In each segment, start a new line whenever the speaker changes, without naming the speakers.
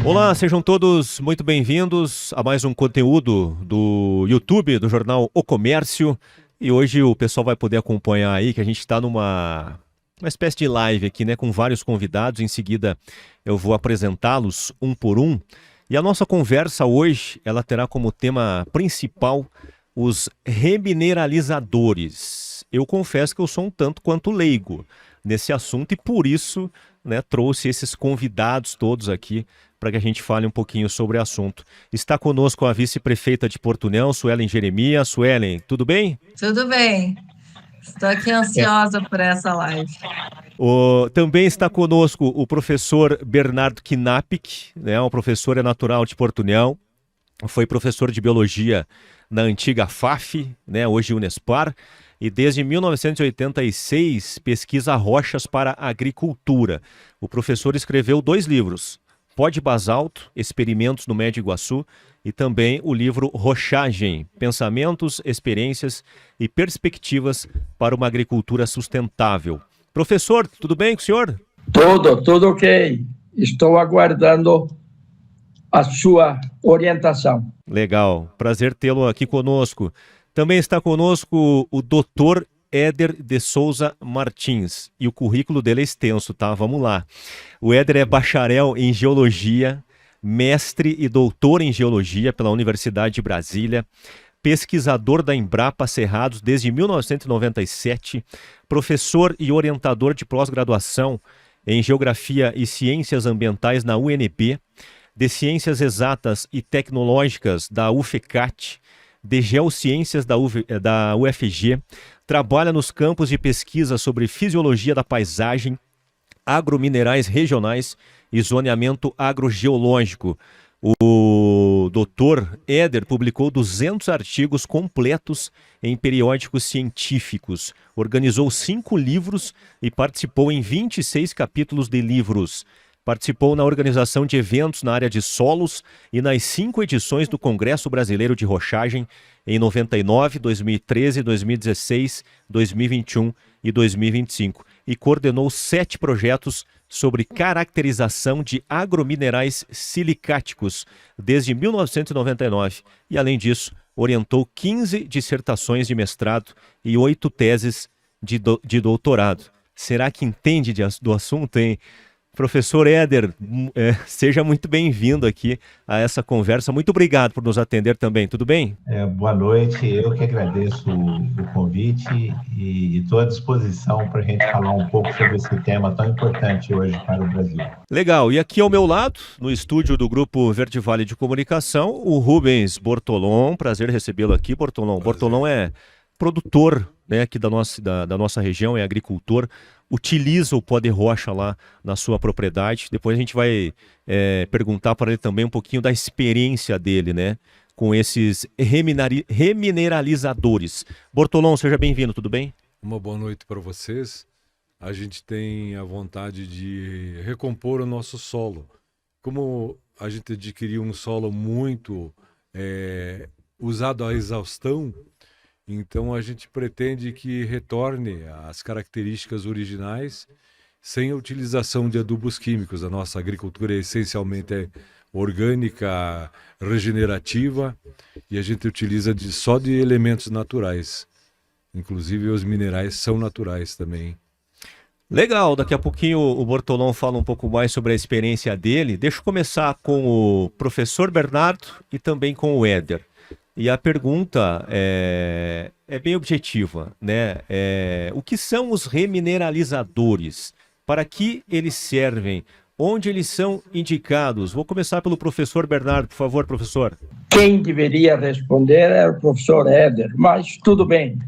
Olá, sejam todos muito bem-vindos a mais um conteúdo do YouTube, do jornal O Comércio. E hoje o pessoal vai poder acompanhar aí que a gente está numa espécie de live aqui, né, com vários convidados. Em seguida eu vou apresentá-los um por um. E a nossa conversa hoje, ela terá como tema principal os remineralizadores. Eu confesso que eu sou um tanto quanto leigo nesse assunto e por isso, né, trouxe esses convidados todos aqui para que a gente fale um pouquinho sobre o assunto. Está conosco a vice-prefeita de Porto União, Suelen Jeremias. Suelen, tudo bem?
Tudo bem. Estou aqui ansiosa por essa live.
Também está conosco o professor Bernardo Knapik, né, um professor natural de Porto União, foi professor de biologia na antiga FAF, né, hoje Unespar, e desde 1986 pesquisa rochas para a agricultura. O professor escreveu 2 livros, Pó de Basalto, Experimentos no Médio Iguaçu, e também o livro Rochagem, Pensamentos, Experiências e Perspectivas para uma Agricultura Sustentável. Professor, tudo bem com o senhor?
Tudo ok. Estou aguardando a sua orientação.
Legal, prazer tê-lo aqui conosco. Também está conosco o doutor Éder de Souza Martins, e o currículo dele é extenso, tá? Vamos lá. O Éder é bacharel em Geologia, mestre e doutor em Geologia pela Universidade de Brasília, pesquisador da Embrapa Cerrados desde 1997, professor e orientador de pós-graduação em Geografia e Ciências Ambientais na UNB, de Ciências Exatas e Tecnológicas da UFCAT, de Geociências da UFG, trabalha nos campos de pesquisa sobre fisiologia da paisagem, agrominerais regionais e zoneamento agrogeológico. O doutor Éder publicou 200 artigos completos em periódicos científicos, organizou 5 livros e participou em 26 capítulos de livros. Participou na organização de eventos na área de solos e nas 5 edições do Congresso Brasileiro de Rochagem em 99, 2013, 2016, 2021 e 2025 e coordenou 7 projetos sobre caracterização de agrominerais silicáticos desde 1999 e, além disso, orientou 15 dissertações de mestrado e 8 teses de doutorado. Será que entende do assunto, hein? Professor Éder, seja muito bem-vindo aqui a essa conversa. Muito obrigado por nos atender também, tudo bem?
Boa noite, eu que agradeço o convite e estou à disposição para a gente falar um pouco sobre esse tema tão importante hoje para o Brasil.
Legal, e aqui ao meu lado, no estúdio do Grupo Verde Vale de Comunicação, o Rubens Bortolom. Prazer recebê-lo aqui, Bortolom. Bortolom é produtor, né, aqui da nossa região, é agricultor, utiliza o pó de rocha lá na sua propriedade. Depois a gente vai perguntar para ele também um pouquinho da experiência dele, né, com esses remineralizadores. Bortolom, seja bem-vindo, tudo bem?
Uma boa noite para vocês. A gente tem a vontade de recompor o nosso solo. Como a gente adquiriu um solo muito usado à exaustão, então a gente pretende que retorne às características originais sem a utilização de adubos químicos. A nossa agricultura essencialmente orgânica, regenerativa, e a gente utiliza só de elementos naturais. Inclusive os minerais são naturais também.
Legal, daqui a pouquinho o Bortolom fala um pouco mais sobre a experiência dele. Deixa eu começar com o professor Bernardo e também com o Éder. E a pergunta é bem objetiva, né? O que são os remineralizadores? Para que eles servem? Onde eles são indicados? Vou começar pelo professor Bernardo, por favor, professor.
Quem deveria responder é o professor Éder, mas tudo bem.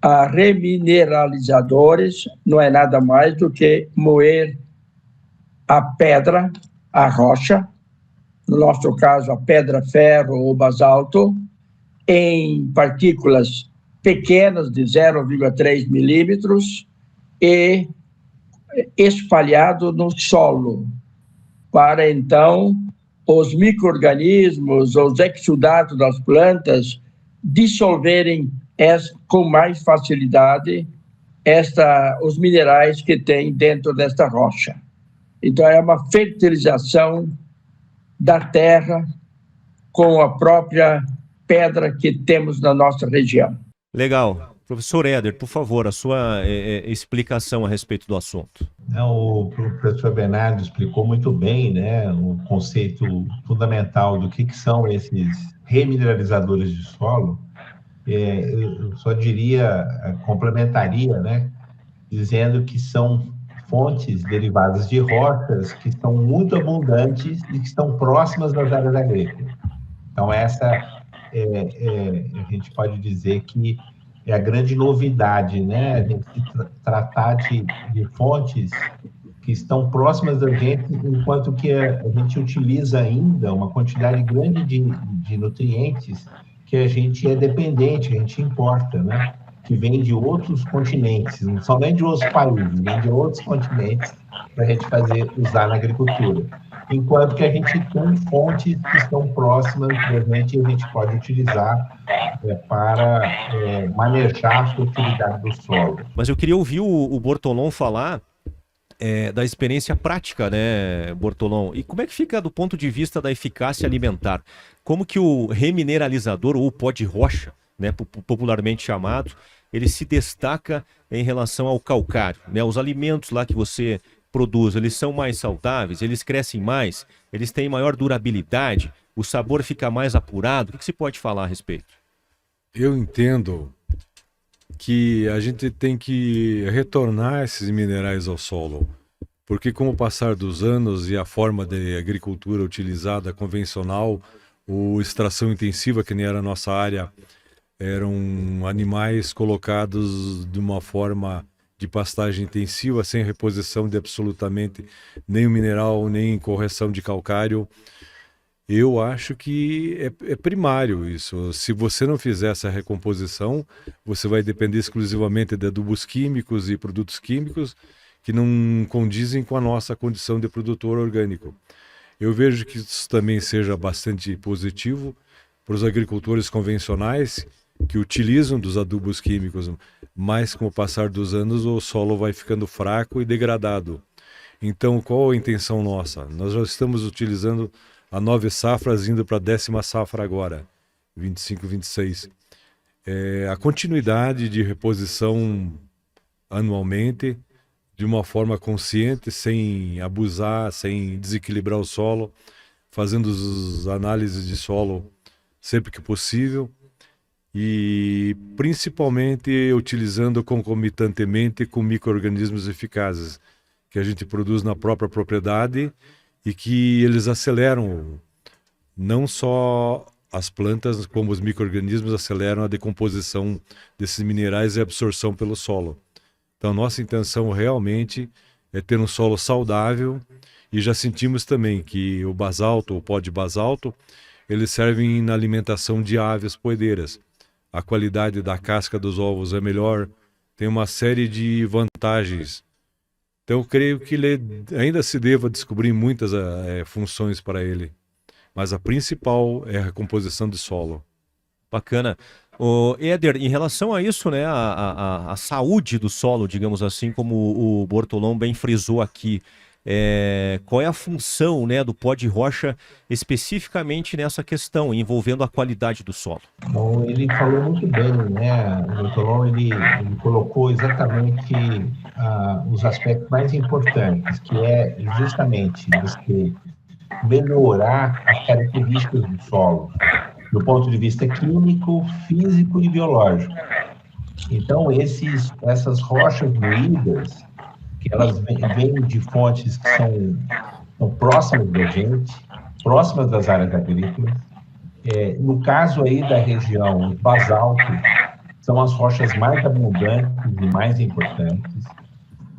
A remineralizadores não é nada mais do que moer a pedra, a rocha, no nosso caso a pedra-ferro ou basalto, em partículas pequenas de 0,3 milímetros e espalhado no solo, para então os micro-organismos, os exudatos das plantas dissolverem com mais facilidade os minerais que tem dentro desta rocha. Então, é uma fertilização da terra com a própria pedra que temos na nossa região.
Legal. Professor Éder, por favor, a sua explicação a respeito do assunto.
O professor Bernardo explicou muito bem, né, o conceito fundamental do que são esses remineralizadores de solo. Eu só diria, complementaria, né, dizendo que são fontes derivadas de rochas que são muito abundantes e que estão próximas das áreas agrícolas. Então, essa a gente pode dizer que é a grande novidade, né? A gente tratar de fontes que estão próximas da gente, enquanto que a gente utiliza ainda uma quantidade grande de nutrientes que a gente é dependente, que a gente importa, né? Que vem de outros continentes, não só nem de outros países, vem de outros continentes para a gente usar na agricultura. Enquanto que a gente tem fontes que estão próximas da gente e a gente pode utilizar para manejar a fertilidade do solo.
Mas eu queria ouvir o Bortolom falar da experiência prática, né, Bortolom? E como é que fica do ponto de vista da eficácia alimentar? Como que o remineralizador, ou o pó de rocha, né, popularmente chamado, ele se destaca em relação ao calcário, né? Os alimentos lá que você produz, eles são mais saudáveis, eles crescem mais, eles têm maior durabilidade, o sabor fica mais apurado. O que se pode falar a respeito?
Eu entendo que a gente tem que retornar esses minerais ao solo, porque com o passar dos anos e a forma de agricultura utilizada convencional, ou extração intensiva, que nem era a nossa área, eram animais colocados de uma forma de pastagem intensiva, sem reposição de absolutamente nenhum mineral, nem correção de calcário. Eu acho que é primário isso. Se você não fizer essa recomposição, você vai depender exclusivamente de adubos químicos e produtos químicos que não condizem com a nossa condição de produtor orgânico. Eu vejo que isso também seja bastante positivo para os agricultores convencionais que utilizam dos adubos químicos, mas com o passar dos anos o solo vai ficando fraco e degradado. Então, qual a intenção nossa? Nós já estamos utilizando a 9 safras, indo para a 10ª safra agora, 25, 26. A continuidade de reposição anualmente, de uma forma consciente, sem abusar, sem desequilibrar o solo, fazendo as análises de solo sempre que possível e principalmente utilizando concomitantemente com micro-organismos eficazes que a gente produz na própria propriedade e que eles aceleram não só as plantas, como os micro-organismos aceleram a decomposição desses minerais e a absorção pelo solo. Então, nossa intenção realmente é ter um solo saudável e já sentimos também que o basalto, o pó de basalto, eles servem na alimentação de aves poedeiras. A qualidade da casca dos ovos é melhor, tem uma série de vantagens. Então, eu creio que ele ainda se deva descobrir muitas funções para ele. Mas a principal é a recomposição de solo.
Bacana. Éder, em relação a isso, né, a saúde do solo, digamos assim, como o Bortolom bem frisou aqui, qual é a função, né, do pó de rocha especificamente nessa questão, envolvendo a qualidade do solo?
Bom, ele falou muito bem, né? O Bortolom, ele colocou exatamente os aspectos mais importantes, que é justamente você melhorar as características do solo, do ponto de vista químico, físico e biológico. Então, essas rochas moídas, que elas vêm de fontes que são próximas da gente, próximas das áreas agrícolas. No caso aí da região basalto, são as rochas mais abundantes e mais importantes.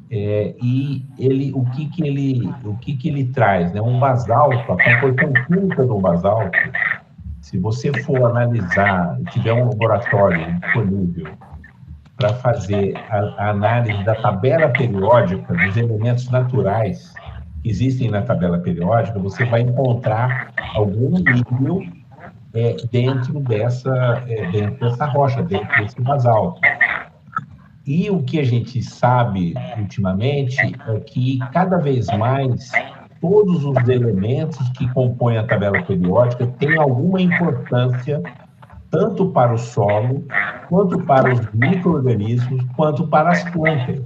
E o que ele traz, né? Um basalto, a composição química do basalto, se você for analisar, tiver um laboratório disponível para fazer a análise da tabela periódica dos elementos naturais que existem na tabela periódica, você vai encontrar algum nível dentro dessa rocha, dentro desse basalto. E o que a gente sabe ultimamente é que cada vez mais todos os elementos que compõem a tabela periódica têm alguma importância tanto para o solo, quanto para os micro-organismos, quanto para as plantas.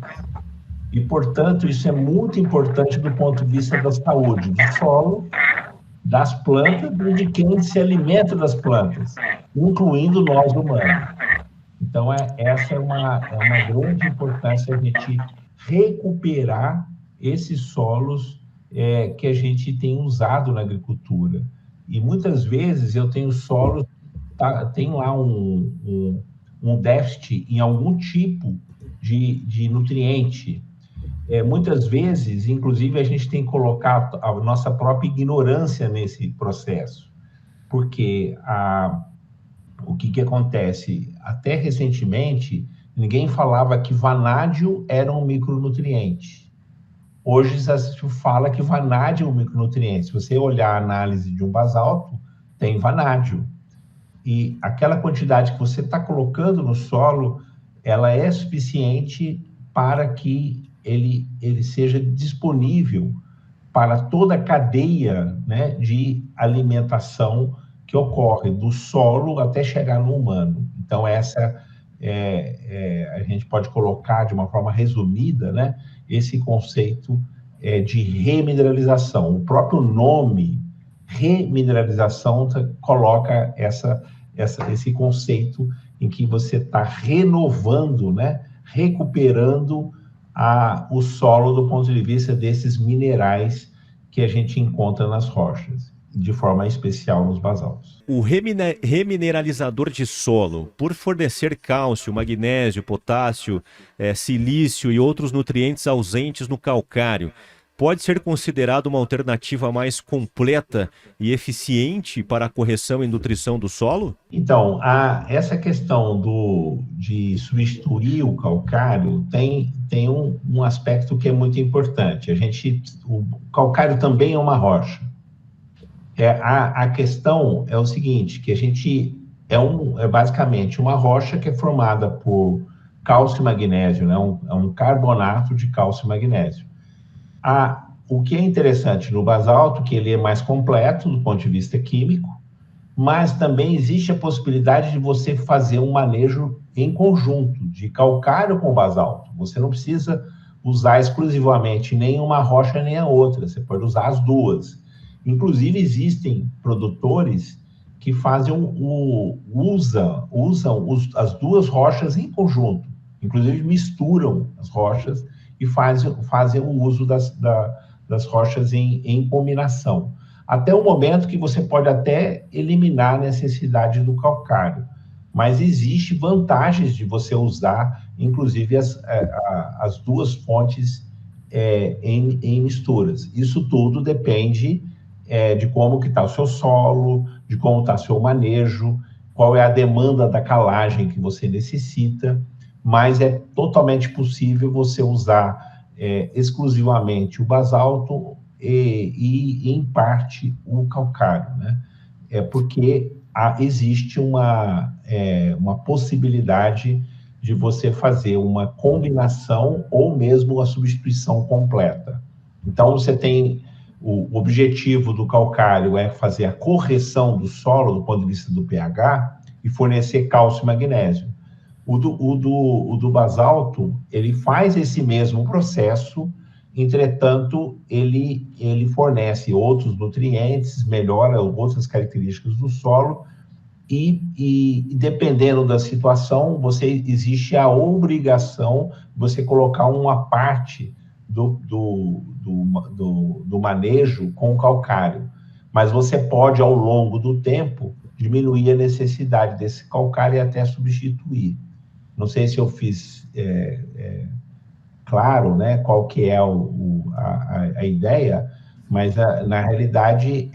E, portanto, isso é muito importante do ponto de vista da saúde do solo, das plantas e de quem se alimenta das plantas, incluindo nós humanos. Então, essa é uma grande importância, a gente recuperar esses solos que a gente tem usado na agricultura. E muitas vezes eu tenho solos, tem lá um déficit em algum tipo de nutriente. Muitas vezes, inclusive, a gente tem que colocar a nossa própria ignorância nesse processo, porque o que acontece? Até recentemente, ninguém falava que vanádio era um micronutriente. Hoje se fala que vanádio é um micronutriente. Se você olhar a análise de um basalto, tem vanádio. E aquela quantidade que você está colocando no solo, ela é suficiente para que ele seja disponível para toda a cadeia, né, de alimentação que ocorre do solo até chegar no humano. Então, essa a gente pode colocar de uma forma resumida, né, esse conceito de remineralização. O próprio nome, remineralização, coloca esse conceito em que você está renovando, né, recuperando o solo do ponto de vista desses minerais que a gente encontra nas rochas, de forma especial nos basaltos.
O remineralizador de solo, por fornecer cálcio, magnésio, potássio, silício e outros nutrientes ausentes no calcário, pode ser considerado uma alternativa mais completa e eficiente para a correção e nutrição do solo?
Então, essa questão de substituir o calcário tem um aspecto que é muito importante. O calcário também é uma rocha. A questão é o seguinte, que a gente é basicamente uma rocha que é formada por cálcio e magnésio, né? É um carbonato de cálcio e magnésio. O que é interessante no basalto, que ele é mais completo do ponto de vista químico, mas também existe a possibilidade de você fazer um manejo em conjunto, de calcário com basalto. Você não precisa usar exclusivamente nem uma rocha nem a outra, você pode usar as duas. Inclusive, existem produtores que usam as duas rochas em conjunto, inclusive misturam as rochas e fazem o uso das rochas em combinação. Até o momento que você pode até eliminar a necessidade do calcário. Mas existe vantagens de você usar, inclusive, as duas fontes em misturas. Isso tudo depende de como que está o seu solo, de como está o seu manejo, qual é a demanda da calagem que você necessita, mas é totalmente possível você usar exclusivamente o basalto e em parte, o calcário, né? Porque existe uma possibilidade de você fazer uma combinação ou mesmo a substituição completa. Então, você tem o objetivo do calcário é fazer a correção do solo do ponto de vista do pH e fornecer cálcio e magnésio. O do basalto, ele faz esse mesmo processo, entretanto, ele fornece outros nutrientes, melhora outras características do solo e dependendo da situação, existe a obrigação de você colocar uma parte do manejo com o calcário. Mas você pode, ao longo do tempo, diminuir a necessidade desse calcário e até substituir. Não sei se eu fiz claro, né, qual que é a ideia, mas na realidade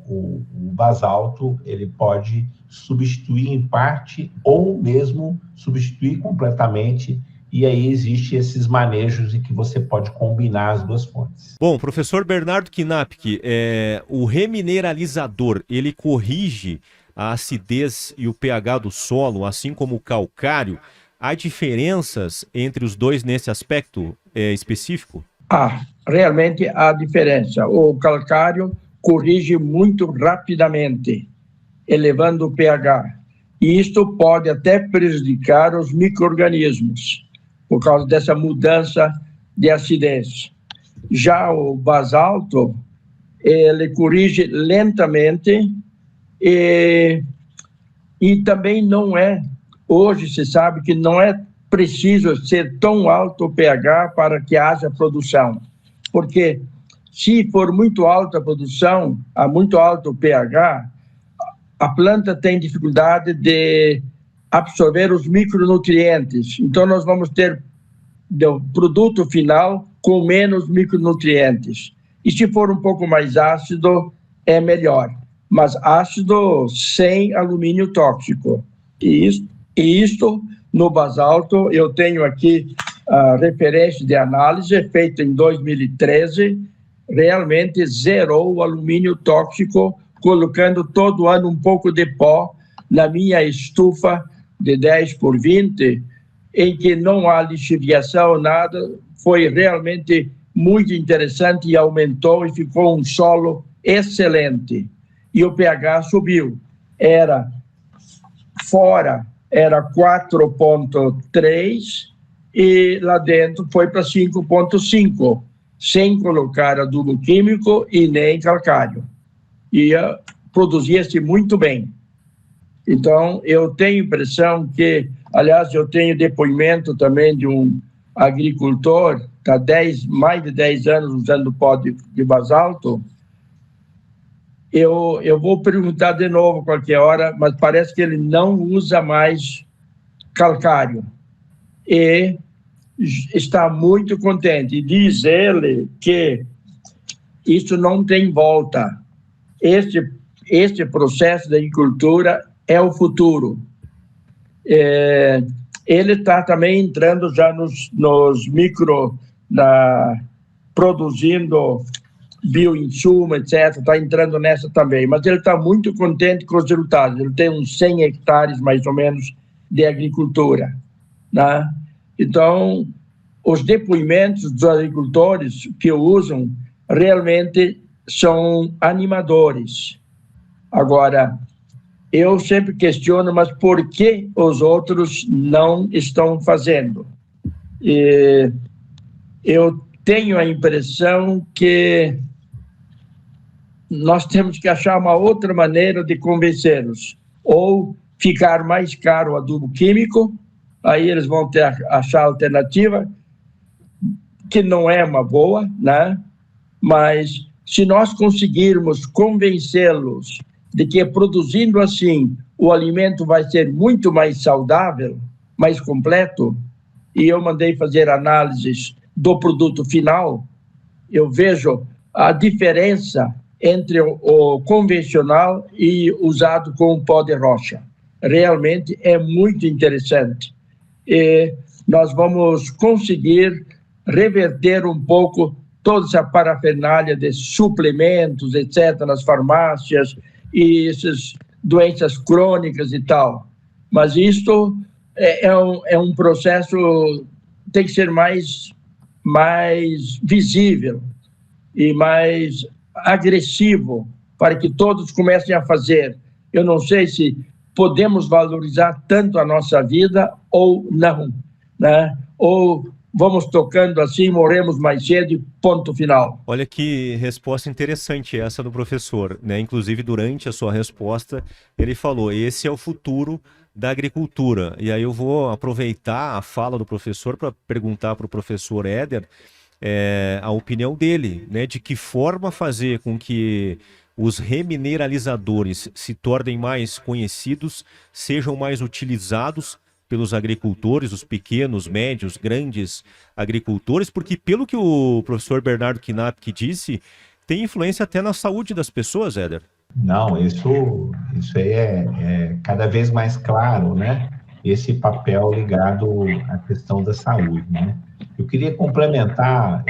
o basalto ele pode substituir em parte ou mesmo substituir completamente, e aí existe esses manejos em que você pode combinar as duas fontes.
Bom, professor Bernardo Knapke, o remineralizador, ele corrige a acidez e o pH do solo, assim como o calcário. Há diferenças entre os dois nesse aspecto específico?
realmente a diferença. O calcário corrige muito rapidamente, elevando o pH. E isto pode até prejudicar os micro-organismos, por causa dessa mudança de acidez. Já o basalto, ele corrige lentamente e também não é, hoje se sabe que não é preciso ser tão alto o pH para que haja produção, porque se for muito alta a produção, a muito alto o pH, a planta tem dificuldade de absorver os micronutrientes. Então, nós vamos ter o produto final com menos micronutrientes. E se for um pouco mais ácido, é melhor. Mas ácido sem alumínio tóxico. E isto no basalto, eu tenho aqui a referência de análise feita em 2013, realmente zerou o alumínio tóxico, colocando todo ano um pouco de pó na minha estufa de 10x20, em que não há lixiviação, nada. Foi realmente muito interessante e aumentou e ficou um solo excelente. E o pH subiu. Fora era 4,3 e lá dentro foi para 5,5, sem colocar adubo químico e nem calcário. E produzia-se muito bem. Então, eu tenho impressão que, aliás, eu tenho depoimento também de um agricultor, está mais de 10 anos usando pó de basalto. Eu vou perguntar de novo qualquer hora, mas parece que ele não usa mais calcário. E está muito contente. E diz ele que isso não tem volta. Este processo da agricultura é o futuro. Ele está também entrando já nos micro, produzindo bioinsumo, etc. Está entrando nessa também. Mas ele está muito contente com os resultados. Ele tem uns 100 hectares, mais ou menos, de agricultura, né? Então, os depoimentos dos agricultores que usam realmente são animadores. Agora, eu sempre questiono, mas por que os outros não estão fazendo? Eu tenho a impressão que nós temos que achar uma outra maneira de convencê-los. Ou ficar mais caro o adubo químico, aí eles vão achar alternativa, que não é uma boa, né? Mas se nós conseguirmos convencê-los de que produzindo assim o alimento vai ser muito mais saudável, mais completo, e eu mandei fazer análises do produto final, eu vejo a diferença entre o convencional e usado com o pó de rocha. Realmente é muito interessante. E nós vamos conseguir reverter um pouco toda essa parafernália de suplementos, etc., nas farmácias, e essas doenças crônicas e tal. Mas isto é um processo que tem que ser mais visível e mais agressivo para que todos comecem a fazer. Eu não sei se podemos valorizar tanto a nossa vida ou não, né? Ou vamos tocando assim, morremos mais cedo e ponto final.
Olha que resposta interessante essa do professor, né? Inclusive, durante a sua resposta, ele falou, esse é o futuro da agricultura. E aí eu vou aproveitar a fala do professor para perguntar para o professor Éder a opinião dele, né? De que forma fazer com que os remineralizadores se tornem mais conhecidos, sejam mais utilizados pelos agricultores, os pequenos, médios, grandes agricultores, porque pelo que o professor Bernardo Knapp disse, tem influência até na saúde das pessoas, Éder.
Não, isso aí é cada vez mais claro, né? Esse papel ligado à questão da saúde, né? Eu queria complementar,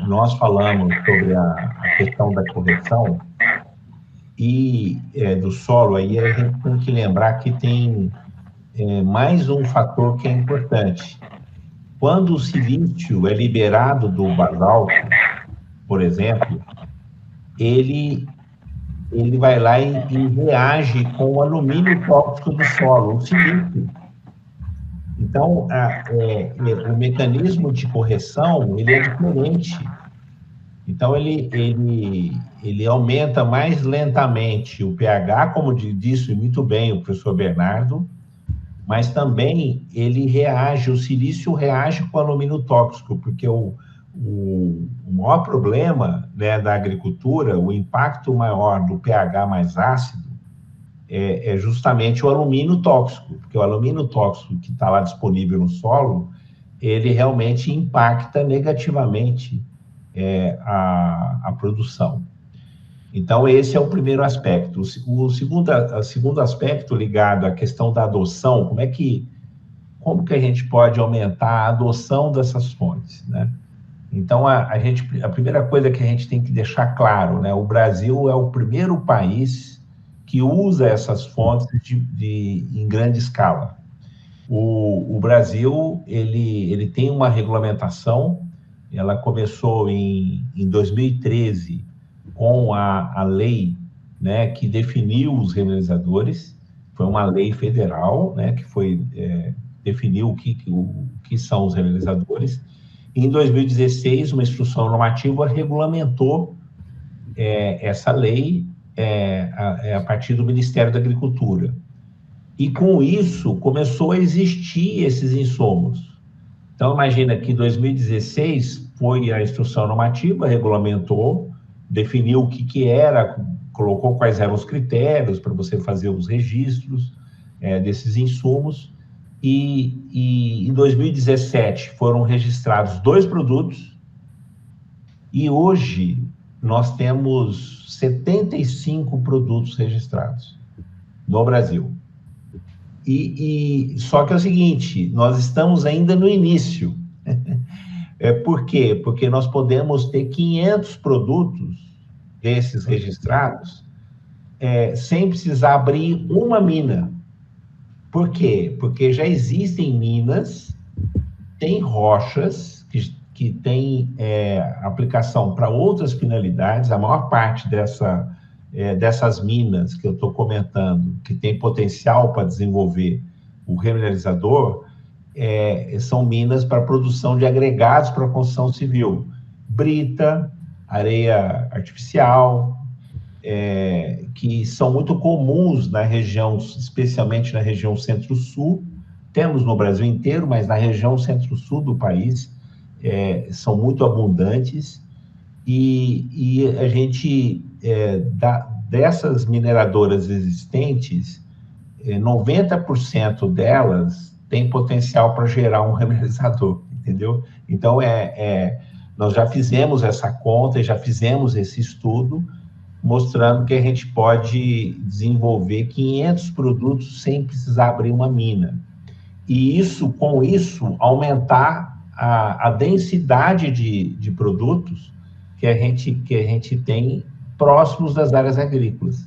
nós falamos sobre a questão da correção e do solo, aí a gente tem que lembrar que tem mais um fator que é importante. Quando o silício é liberado do basalto, exemplo, ele vai lá e reage com o alumínio tóxico do solo, o silício. Então, o mecanismo de correção, ele é diferente. Então, ele aumenta mais lentamente o pH, como disse muito bem o professor Bernardo, mas também o silício reage com o alumínio tóxico, porque o maior problema, né, da agricultura, o impacto maior do pH mais ácido, é justamente o alumínio tóxico, porque o alumínio tóxico que está lá disponível no solo, ele realmente impacta negativamente a produção. Então, esse é o primeiro aspecto. O segundo aspecto ligado à questão da adoção, como que a gente pode aumentar a adoção dessas fontes, né? Então, a primeira coisa que a gente tem que deixar claro, né? O Brasil é o primeiro país que usa essas fontes em grande escala. O Brasil, ele tem uma regulamentação, ela começou em 2013, com a lei, né, que definiu os remineralizadores. Foi uma lei federal, né, que definiu o que são os remineralizadores. Em 2016, uma instrução normativa regulamentou essa lei a partir do Ministério da Agricultura. E com isso, começou a existir esses insumos. Então, imagina que em 2016 foi a instrução normativa, regulamentou, definiu o que era, colocou quais eram os critérios para você fazer os registros desses insumos. E em 2017 foram registrados 2 produtos, e hoje nós temos 75 produtos registrados no Brasil. Só que é o seguinte, nós estamos ainda no início. Por quê? Porque nós podemos ter 500 produtos desses registrados sem precisar abrir uma mina. Por quê? Porque já existem minas, tem rochas que têm aplicação para outras finalidades. A maior parte dessas minas que eu estou comentando, que tem potencial para desenvolver o remineralizador, são minas para produção de agregados para construção civil. Brita, areia artificial, que são muito comuns na região, especialmente na região centro-sul. Temos no Brasil inteiro, mas na região centro-sul do país são muito abundantes. E a gente, dessas mineradoras existentes, 90% delas tem potencial para gerar um remineralizador, entendeu? Então, nós já fizemos essa conta, já fizemos esse estudo, mostrando que a gente pode desenvolver 500 produtos sem precisar abrir uma mina. E com isso, aumentar a densidade de produtos que a gente tem próximos das áreas agrícolas.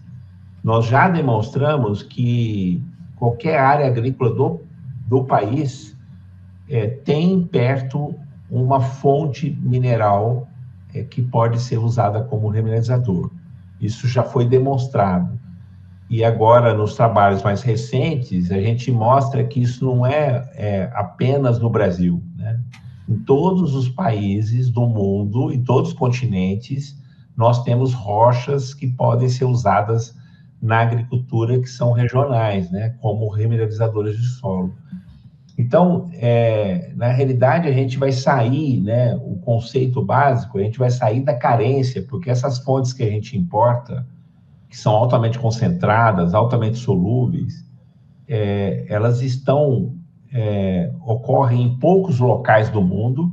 Nós já demonstramos que qualquer área agrícola do país tem perto uma fonte mineral que pode ser usada como remineralizador. Isso já foi demonstrado. E agora, nos trabalhos mais recentes, a gente mostra que isso não é apenas no Brasil, né? Em todos os países do mundo, em todos os continentes, nós temos rochas que podem ser usadas na agricultura, que são regionais, né? Como remineralizadores de solo. Então, na realidade, a gente vai sair, né? O conceito básico, a gente vai sair da carência, porque essas fontes que a gente importa, que são altamente concentradas, altamente solúveis, elas ocorrem em poucos locais do mundo.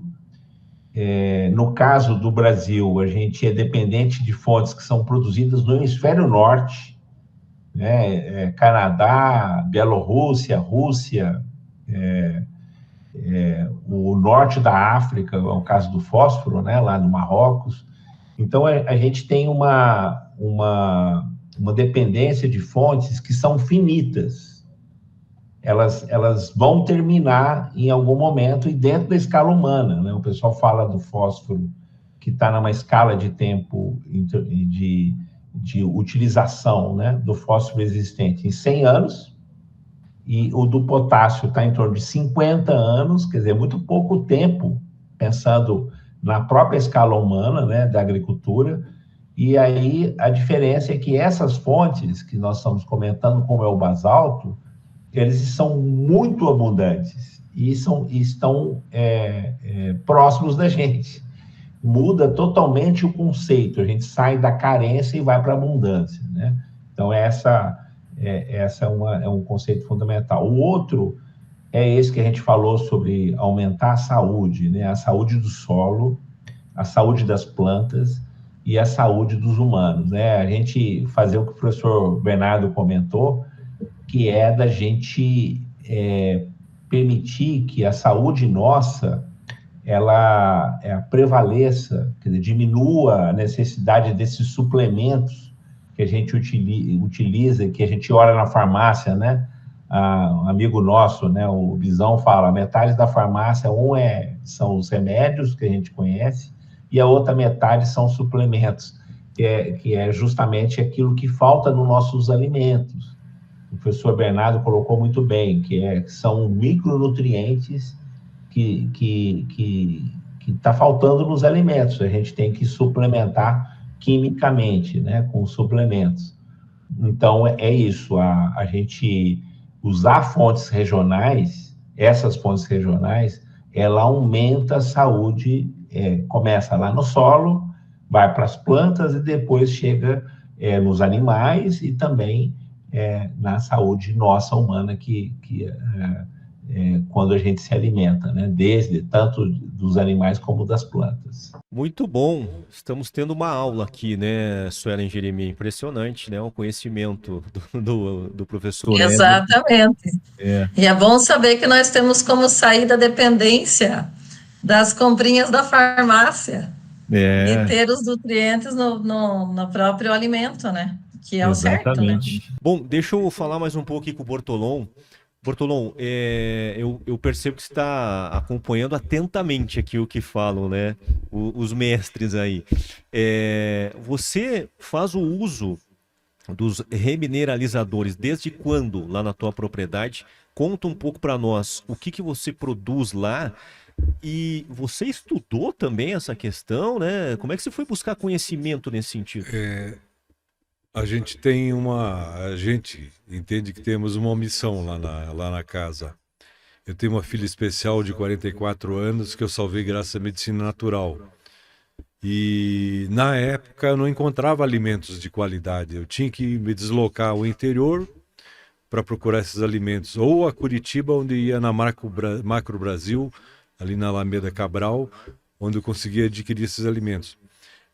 No caso do Brasil, a gente é dependente de fontes que são produzidas no hemisfério norte, né? Canadá, Bielorrússia, Rússia, o norte da África, é o caso do fósforo, né? Lá no Marrocos. Então, a gente tem uma dependência de fontes que são finitas. Elas vão terminar em algum momento e dentro da escala humana, né? O pessoal fala do fósforo que está numa escala de tempo de utilização, né, do fósforo existente em 100 anos, e o do potássio está em torno de 50 anos, quer dizer, muito pouco tempo, pensando na própria escala humana, né, da agricultura. E aí a diferença é que essas fontes que nós estamos comentando, como é o basalto, eles são muito abundantes e estão próximos da gente. Muda totalmente o conceito, a gente sai da carência e vai para a abundância, né? Então, essa é um conceito fundamental. O outro é esse que a gente falou sobre aumentar a saúde, né? A saúde do solo, a saúde das plantas e a saúde dos humanos, né? A gente fazer o que o professor Bernardo comentou, que é da gente permitir que a saúde nossa ela prevaleça, quer dizer, diminua a necessidade desses suplementos que a gente utiliza, que a gente olha na farmácia, né? Um amigo nosso, né, o Bisão, fala, metade da farmácia, são os remédios que a gente conhece, e a outra metade são suplementos, que é justamente aquilo que falta nos nossos alimentos. O professor Bernardo colocou muito bem, que são micronutrientes que está faltando nos alimentos. A gente tem que suplementar quimicamente, né, com suplementos. Então, é isso, a gente usar fontes regionais, essas fontes regionais, ela aumenta a saúde, começa lá no solo, vai para as plantas e depois chega nos animais e também na saúde nossa humana, quando a gente se alimenta, né? Desde tanto dos animais como das plantas.
Muito bom. Estamos tendo uma aula aqui, né, Suelen Jeremias? Impressionante, né? O conhecimento do professor Éder.
Exatamente.
É.
E é bom saber que nós temos como sair da dependência das comprinhas da farmácia e ter os nutrientes no próprio alimento, né? Que é o certo, né?
Bom, deixa eu falar mais um pouco aqui com o Bortolom. Bortolom, eu percebo que você está acompanhando atentamente aqui o que falam, né? Os mestres aí. Você faz o uso dos remineralizadores desde quando lá na tua propriedade? Conta um pouco para nós o que você produz lá. E você estudou também essa questão, né? Como é que você foi buscar conhecimento nesse sentido?
A gente entende que temos uma missão lá na casa. Eu tenho uma filha especial de 44 anos que eu salvei graças à medicina natural. E na época eu não encontrava alimentos de qualidade. Eu tinha que me deslocar ao interior para procurar esses alimentos. Ou a Curitiba, onde ia na Macro Brasil, ali na Alameda Cabral, onde eu conseguia adquirir esses alimentos.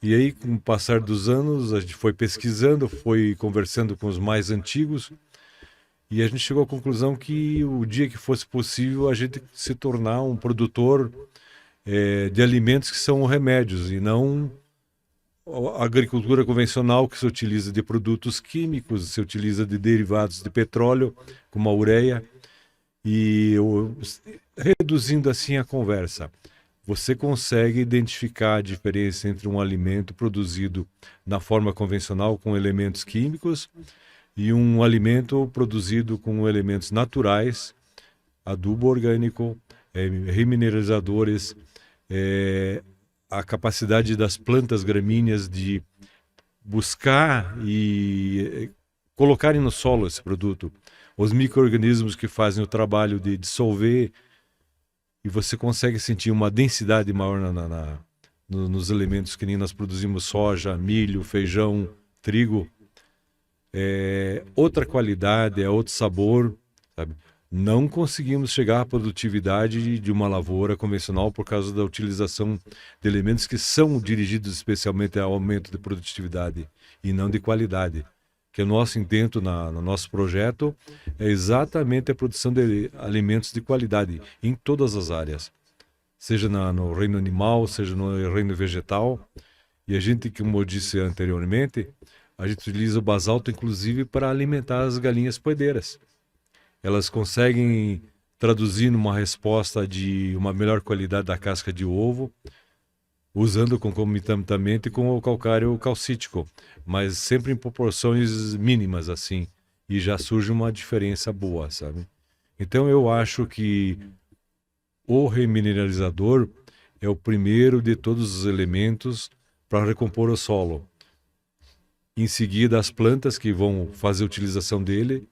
E aí, com o passar dos anos, a gente foi pesquisando, foi conversando com os mais antigos, e a gente chegou à conclusão que o dia que fosse possível a gente se tornar um produtor de alimentos que são remédios, e não a agricultura convencional, que se utiliza de produtos químicos, se utiliza de derivados de petróleo, como a ureia, e reduzindo assim a conversa. Você consegue identificar a diferença entre um alimento produzido na forma convencional com elementos químicos e um alimento produzido com elementos naturais, adubo orgânico, remineralizadores, a capacidade das plantas gramíneas de buscar e colocarem no solo esse produto, os micro-organismos que fazem o trabalho de dissolver, e você consegue sentir uma densidade maior nos elementos que nem nós produzimos: soja, milho, feijão, trigo. Outra qualidade, outro sabor, sabe? Não conseguimos chegar à produtividade de uma lavoura convencional por causa da utilização de elementos que são dirigidos especialmente ao aumento de produtividade e não de qualidade. Que o nosso intento no nosso projeto é exatamente a produção de alimentos de qualidade em todas as áreas, seja no reino animal, seja no reino vegetal. E a gente, como eu disse anteriormente, a gente utiliza o basalto inclusive para alimentar as galinhas poedeiras. Elas conseguem traduzir numa resposta de uma melhor qualidade da casca de ovo, usando concomitantemente com o calcário calcítico, mas sempre em proporções mínimas, assim, e já surge uma diferença boa, sabe? Então eu acho que o remineralizador é o primeiro de todos os elementos para recompor o solo. Em seguida, as plantas que vão fazer a utilização dele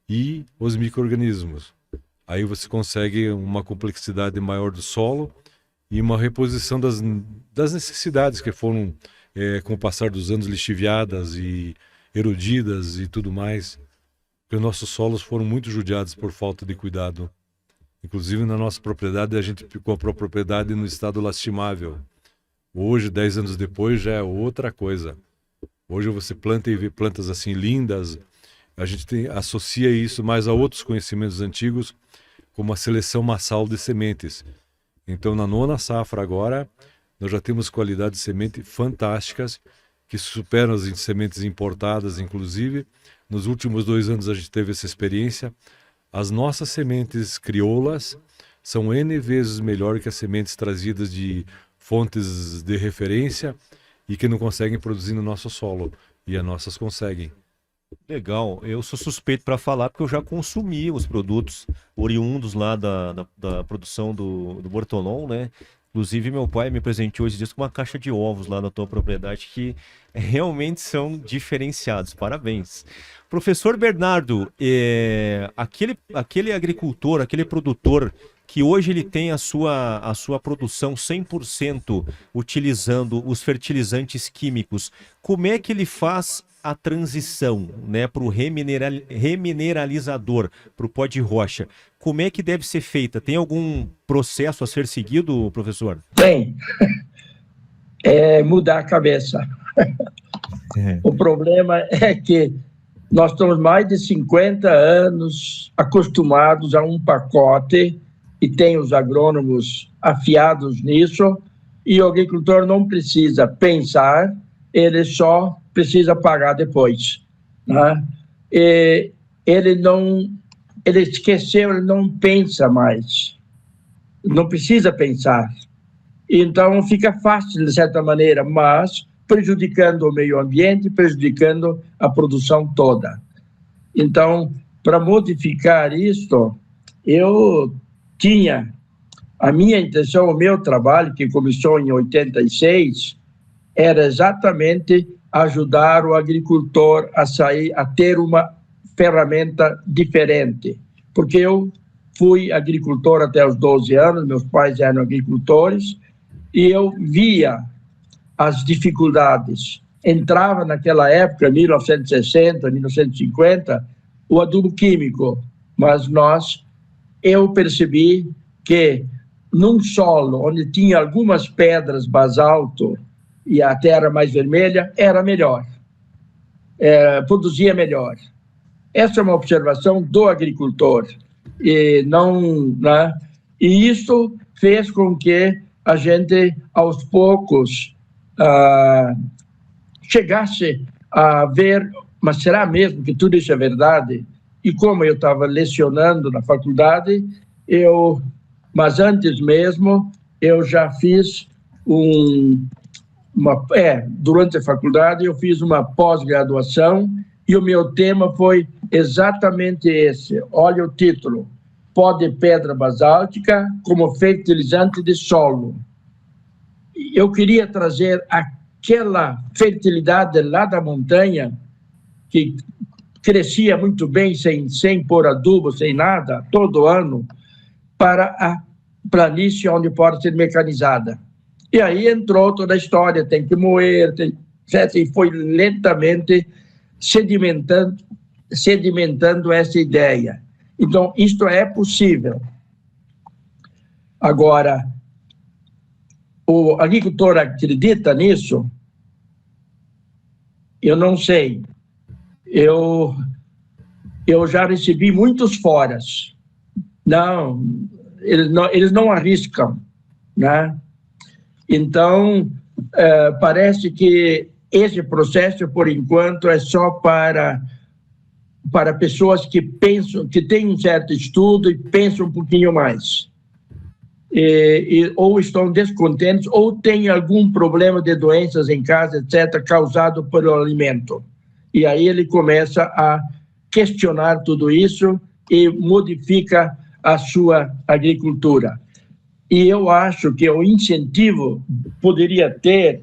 e os micro-organismos. Aí você consegue uma complexidade maior do solo e uma reposição das necessidades que foram, com o passar dos anos, lixiviadas e erodidas e tudo mais. Porque nossos solos foram muito judiados por falta de cuidado. Inclusive, na nossa propriedade, a gente comprou a propriedade no estado lastimável. Hoje, 10 anos depois, já é outra coisa. Hoje você planta e vê plantas assim lindas. A gente associa isso mais a outros conhecimentos antigos, como a seleção massal de sementes. Então, na 9ª safra agora, nós já temos qualidades de semente fantásticas, que superam as sementes importadas, inclusive. Nos últimos 2 anos a gente teve essa experiência. As nossas sementes crioulas são N vezes melhor que as sementes trazidas de fontes de referência e que não conseguem produzir no nosso solo. E as nossas conseguem.
Legal, eu sou suspeito para falar porque eu já consumi os produtos oriundos lá da produção do Bortolom, né? Inclusive meu pai me presenteou esses dias com uma caixa de ovos lá na tua propriedade que realmente são diferenciados, parabéns. Professor Bernardo, aquele agricultor, aquele produtor que hoje ele tem a sua produção 100% utilizando os fertilizantes químicos, como é que ele faz a transição, né, para o remineralizador, para o pó de rocha? Como é que deve ser feita? Tem algum processo a ser seguido, professor?
Tem. É mudar a cabeça. O problema é que nós estamos mais de 50 anos acostumados a um pacote e tem os agrônomos afiados nisso, e o agricultor não precisa pensar, ele só precisa pagar depois, né? E ele esqueceu, ele não pensa mais, não precisa pensar. Então fica fácil de certa maneira, mas prejudicando o meio ambiente, prejudicando a produção toda. Então, para modificar isto, eu tinha a minha intenção, o meu trabalho, que começou em 86, era exatamente ajudar o agricultor a ter uma ferramenta diferente. Porque eu fui agricultor até os 12 anos, meus pais eram agricultores, e eu via as dificuldades. Entrava naquela época, 1960, 1950, o adubo químico, mas eu percebi que num solo onde tinha algumas pedras basalto e a terra mais vermelha, era melhor, produzia melhor. Essa é uma observação do agricultor, e e isso fez com que a gente, aos poucos, chegasse a ver, mas será mesmo que tudo isso é verdade? E como eu estava lecionando na faculdade, mas antes mesmo, eu já fiz durante a faculdade, eu fiz uma pós-graduação e o meu tema foi exatamente esse. Olha o título: Pó de pedra basáltica como fertilizante de solo. Eu queria trazer aquela fertilidade lá da montanha, que crescia muito bem, sem pôr adubo, sem nada, todo ano, para a planície onde pode ser mecanizada. E aí entrou toda a história, tem que moer, etc. E foi lentamente sedimentando essa ideia. Então, isto é possível. Agora, o agricultor acredita nisso? Eu não sei. Eu já recebi muitos foras. Não, eles não arriscam, né? Então, parece que esse processo, por enquanto, é só para pessoas que pensam, que têm um certo estudo e pensam um pouquinho mais. ou estão descontentes, ou têm algum problema de doenças em casa, etc., causado pelo alimento. E aí ele começa a questionar tudo isso e modifica a sua agricultura. E eu acho que o incentivo poderia ter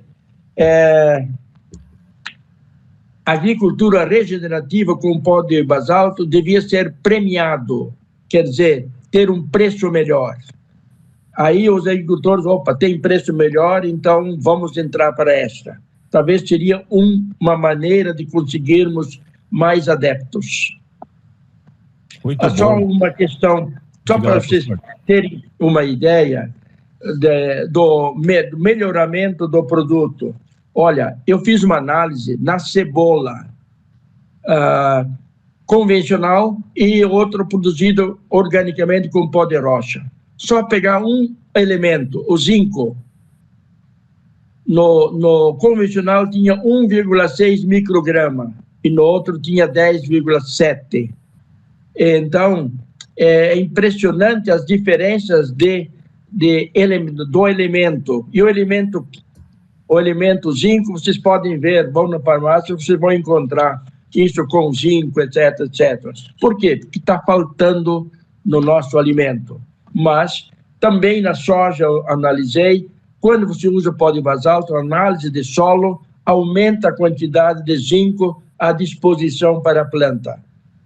agricultura regenerativa com pó de basalto devia ser premiado, quer dizer, ter um preço melhor. Aí os agricultores, tem preço melhor, então vamos entrar para esta. Talvez seria uma maneira de conseguirmos mais adeptos.
Muito
só
bom.
uma questão, só para vocês terem uma ideia do melhoramento do produto. Olha, eu fiz uma análise na cebola convencional e outro produzido organicamente com pó de rocha. Só pegar um elemento, o zinco, no convencional tinha 1,6 micrograma e no outro tinha 10,7. Então, é impressionante as diferenças do elemento. E o elemento zinco, vocês podem ver, vão na farmácia, vocês vão encontrar isso com zinco, etc, etc. Por quê? Porque está faltando no nosso alimento. Mas também na soja eu analisei, quando você usa pó de basalto, a análise de solo aumenta a quantidade de zinco à disposição para a planta.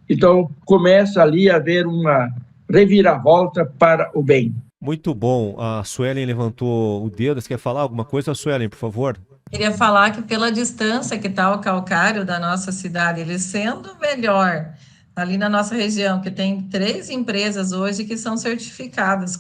Então, começa ali a haver uma reviravolta para o bem.
Muito bom. A Suelen levantou o dedo. Você quer falar alguma coisa, Suelen, por favor?
Queria falar que pela distância que está o calcário da nossa cidade, ele sendo melhor, ali na nossa região, que tem 3 empresas hoje que são certificadas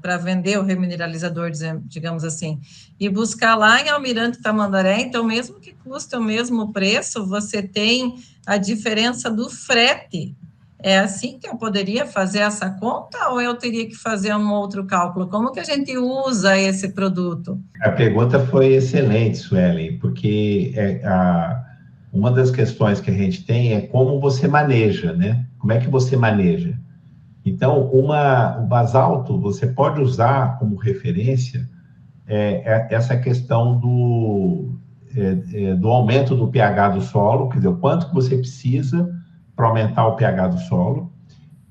para vender o remineralizador, digamos assim, e buscar lá em Almirante Tamandaré, então mesmo que custe o mesmo preço, você tem a diferença do frete. É assim que eu poderia fazer essa conta ou eu teria que fazer um outro cálculo? Como que a gente usa esse produto?
A pergunta foi excelente, Suelen, porque uma das questões que a gente tem é como você maneja, né? Como é que você maneja? Então, o basalto, você pode usar como referência essa questão do aumento do pH do solo, quer dizer, o quanto que você precisa para aumentar o pH do solo,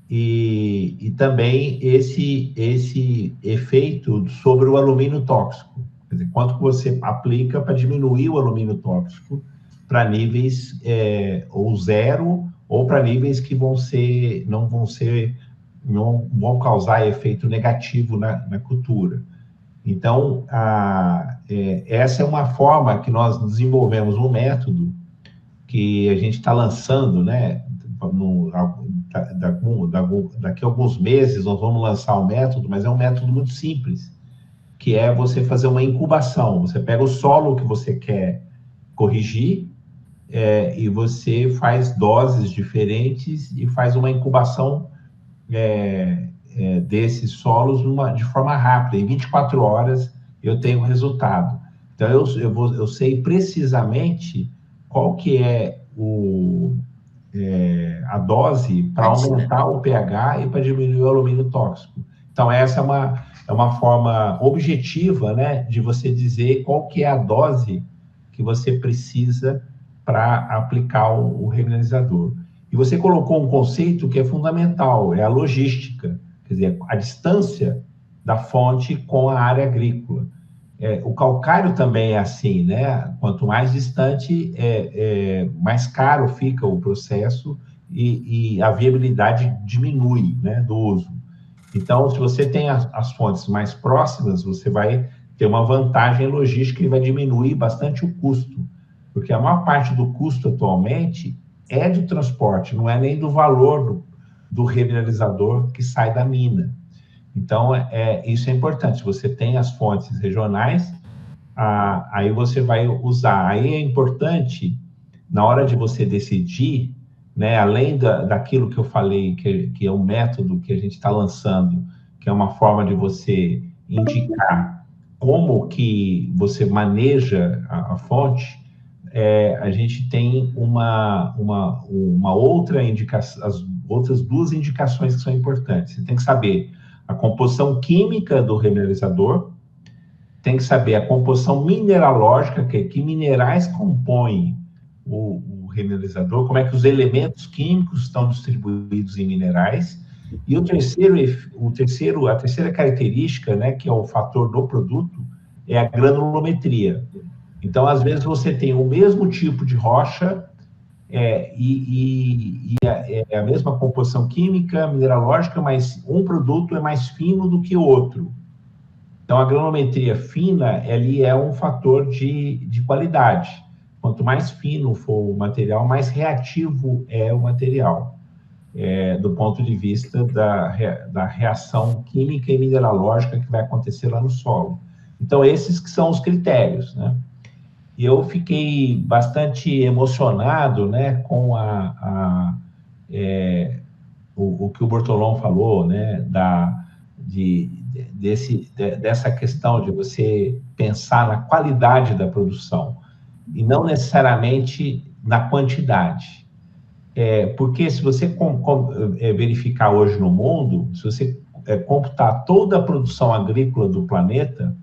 e também esse efeito sobre o alumínio tóxico, quer dizer, quanto que você aplica para diminuir o alumínio tóxico para níveis ou zero, ou para níveis que não vão causar efeito negativo na cultura. Então, essa é uma forma que nós desenvolvemos um método que a gente está lançando, né? Daqui a alguns meses nós vamos lançar um método, mas é um método muito simples, que é você fazer uma incubação. Você pega o solo que você quer corrigir e você faz doses diferentes e faz uma incubação desses solos de forma rápida. Em 24 horas eu tenho o resultado. Então eu sei precisamente qual que é a dose para aumentar o pH e para diminuir o alumínio tóxico. Então, essa é uma forma objetiva, né, de você dizer qual que é a dose que você precisa para aplicar o remineralizador. E você colocou um conceito que é fundamental, é a logística, quer dizer, a distância da fonte com a área agrícola. O calcário também é assim, né? Quanto mais distante, mais caro fica o processo e a viabilidade diminui, né, do uso. Então, se você tem as fontes mais próximas, você vai ter uma vantagem logística e vai diminuir bastante o custo, porque a maior parte do custo atualmente é do transporte, não é nem do valor do remineralizador que sai da mina. Então, isso é importante. Você tem as fontes regionais, aí você vai usar. Aí é importante, na hora de você decidir, né, além daquilo que eu falei, que é um método que a gente está lançando, que é uma forma de você indicar como que você maneja a fonte, a gente tem uma outra indicação, as outras 2 indicações que são importantes. Você tem que saber a composição química do remineralizador, tem que saber a composição mineralógica, que minerais compõem o remineralizador, como é que os elementos químicos estão distribuídos em minerais. E a terceira característica, né, que é o fator do produto, é a granulometria. Então, às vezes, você tem o mesmo tipo de rocha é a mesma composição química, mineralógica, mas um produto é mais fino do que o outro. Então, a granulometria fina, ali é um fator de qualidade. Quanto mais fino for o material, mais reativo é o material, do ponto de vista da reação química e mineralógica que vai acontecer lá no solo. Então, esses que são os critérios, né? E eu fiquei bastante emocionado, né, com o que o Bortolom falou, né, dessa questão de você pensar na qualidade da produção e não necessariamente na quantidade. Porque se você verificar hoje no mundo, se você computar toda a produção agrícola do planeta,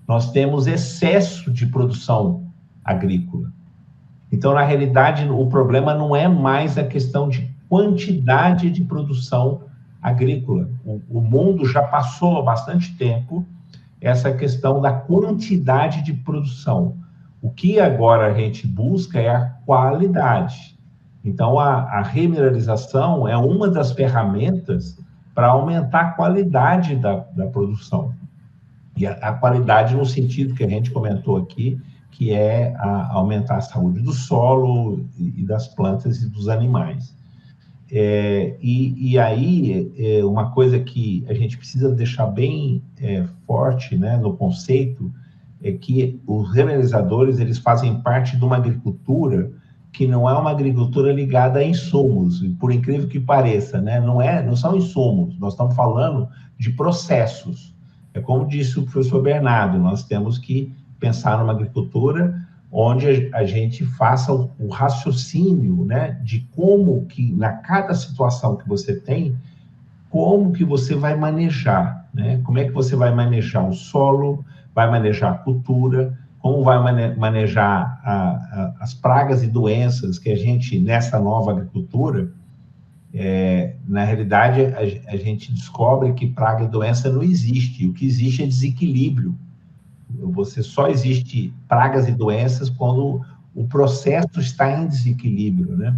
nós temos excesso de produção agrícola. Então, na realidade, o problema não é mais a questão de quantidade de produção agrícola. O mundo já passou há bastante tempo essa questão da quantidade de produção. O que agora a gente busca é a qualidade. Então, a remineralização é uma das ferramentas para aumentar a qualidade da produção. E a qualidade no sentido que a gente comentou aqui, que é aumentar a saúde do solo e das plantas e dos animais. E aí, uma coisa que a gente precisa deixar bem forte, né, no conceito, é que os remineralizadores, eles fazem parte de uma agricultura que não é uma agricultura ligada a insumos, e por incrível que pareça, né, não são insumos, nós estamos falando de processos. É como disse o professor Bernardo, nós temos que pensar numa agricultura onde a gente faça o raciocínio, né, de como que, na cada situação que você tem, como que você vai manejar, né? Como é que você vai manejar o solo, vai manejar a cultura, como vai manejar as pragas e doenças que a gente, nessa nova agricultura, na realidade, a gente descobre que praga e doença não existe. O que existe é desequilíbrio. Você só existe pragas e doenças quando o processo está em desequilíbrio, né?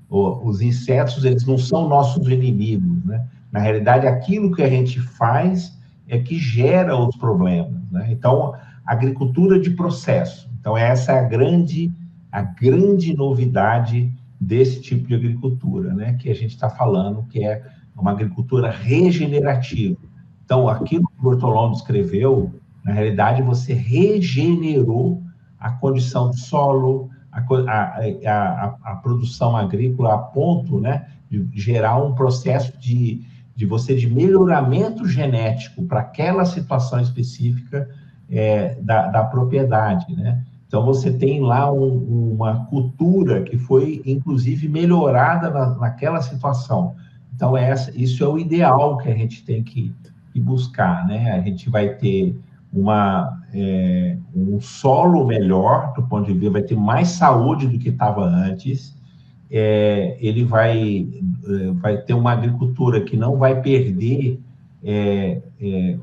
Os insetos, eles não são nossos inimigos, né? Na realidade, aquilo que a gente faz é que gera os problemas, né? Então, agricultura de processo. Então, essa é a grande novidade desse tipo de agricultura, né? Que a gente está falando, que é uma agricultura regenerativa. Então, aquilo que o Bortolom descreveu, na realidade, você regenerou a condição do solo, a produção agrícola a ponto, né, de gerar um processo de melhoramento genético para aquela situação específica da propriedade, né? Então, você tem lá uma cultura que foi, inclusive, melhorada naquela situação. Então, isso é o ideal que a gente tem que buscar, né? A gente vai ter um solo melhor, do ponto de vista, vai ter mais saúde do que estava antes, ele vai ter uma agricultura que não vai perder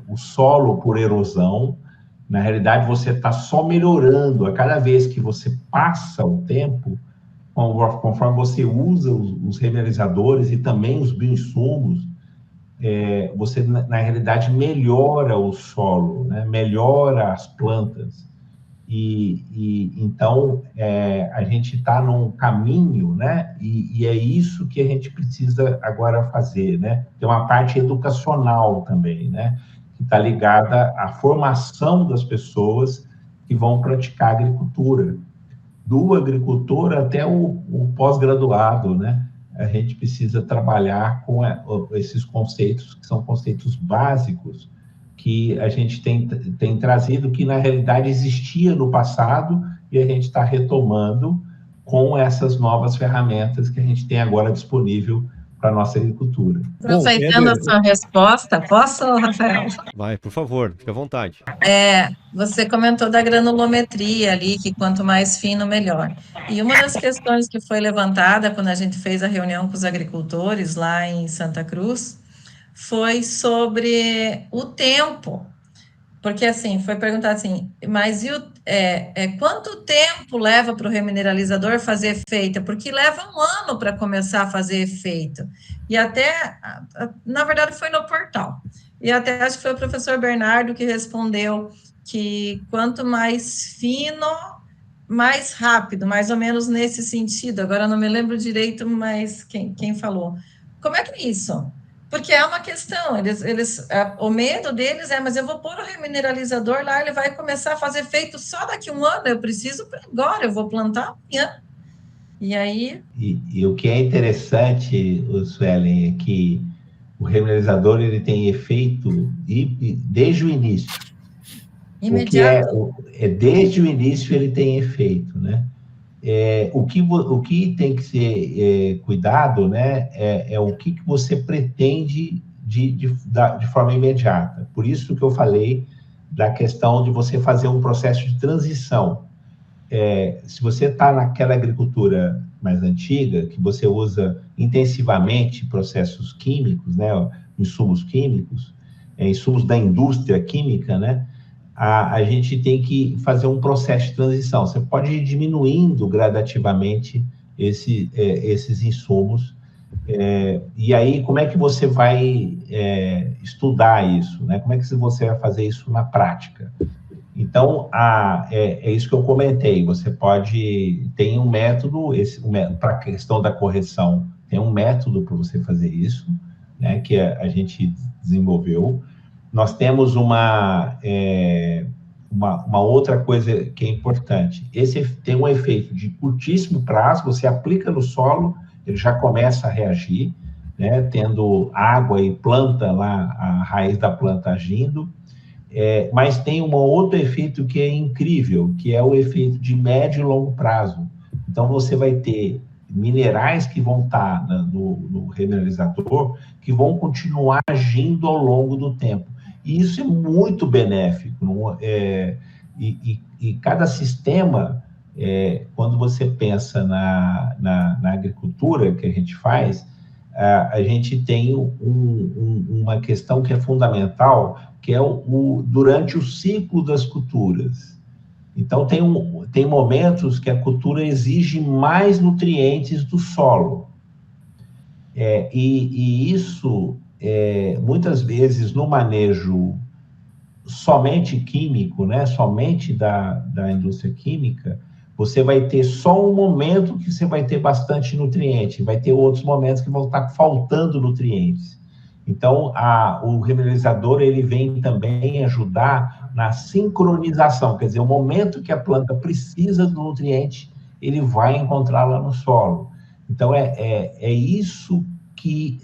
o solo por erosão. Na realidade, você está só melhorando. A cada vez que você passa o tempo, conforme você usa os remineralizadores e também os bioinsumos, você, na realidade, melhora o solo, né? Melhora as plantas. Então, a gente está num caminho, né? E é isso que a gente precisa agora fazer, né? Tem uma parte educacional também, né? Que está ligada à formação das pessoas que vão praticar agricultura. Do agricultor até o pós-graduado, né? A gente precisa trabalhar com esses conceitos, que são conceitos básicos, que a gente tem trazido, que na realidade existia no passado, e a gente está retomando com essas novas ferramentas que a gente tem agora disponível para a nossa agricultura.
Aproveitando a sua resposta, posso, Rafael?
Vai, por favor, fique à vontade.
Você comentou da granulometria ali, que quanto mais fino, melhor. E uma das questões que foi levantada quando a gente fez a reunião com os agricultores lá em Santa Cruz foi sobre o tempo. Porque, assim, foi perguntado assim, mas quanto tempo leva para o remineralizador fazer efeito? Porque leva um ano para começar a fazer efeito. E até, na verdade, foi no portal. E até acho que foi o professor Bernardo que respondeu que quanto mais fino, mais rápido, mais ou menos nesse sentido. Agora não me lembro direito, mas quem falou. Como é que é isso? Porque é uma questão, o medo deles mas eu vou pôr o remineralizador lá, ele vai começar a fazer efeito só daqui a um ano, eu preciso para agora, eu vou plantar amanhã. E aí...
E o que é interessante, Suelen, é que o remineralizador ele tem efeito desde o início.
Imediato.
Desde o início ele tem efeito, né? O que tem que ser cuidado, né, é o que você pretende de forma imediata. Por isso que eu falei da questão de você fazer um processo de transição. Se você está naquela agricultura mais antiga, que você usa intensivamente processos químicos, né, insumos químicos, insumos da indústria química, né, a gente tem que fazer um processo de transição. Você pode ir diminuindo gradativamente esses insumos. E aí, como é que você vai estudar isso? Né? Como é que você vai fazer isso na prática? Então, é isso que eu comentei. Você tem um método, para a questão da correção, tem um método para você fazer isso, né, que a gente desenvolveu. Nós temos uma outra coisa que é importante. Esse tem um efeito de curtíssimo prazo, você aplica no solo, ele já começa a reagir, né, tendo água e planta lá, a raiz da planta agindo, mas tem um outro efeito que é incrível, que é o efeito de médio e longo prazo. Então, você vai ter minerais que vão estar no remineralizador, que vão continuar agindo ao longo do tempo. E isso é muito benéfico. E cada sistema, quando você pensa na agricultura que a gente faz, a gente tem uma questão que é fundamental, que é durante o ciclo das culturas. Então, tem momentos que a cultura exige mais nutrientes do solo. E isso... muitas vezes no manejo somente químico, né, somente da indústria química, você vai ter só um momento que você vai ter bastante nutriente, vai ter outros momentos que vão estar faltando nutrientes. Então, o remineralizador, ele vem também ajudar na sincronização, quer dizer, o momento que a planta precisa do nutriente, ele vai encontrar lá no solo. Então, é isso que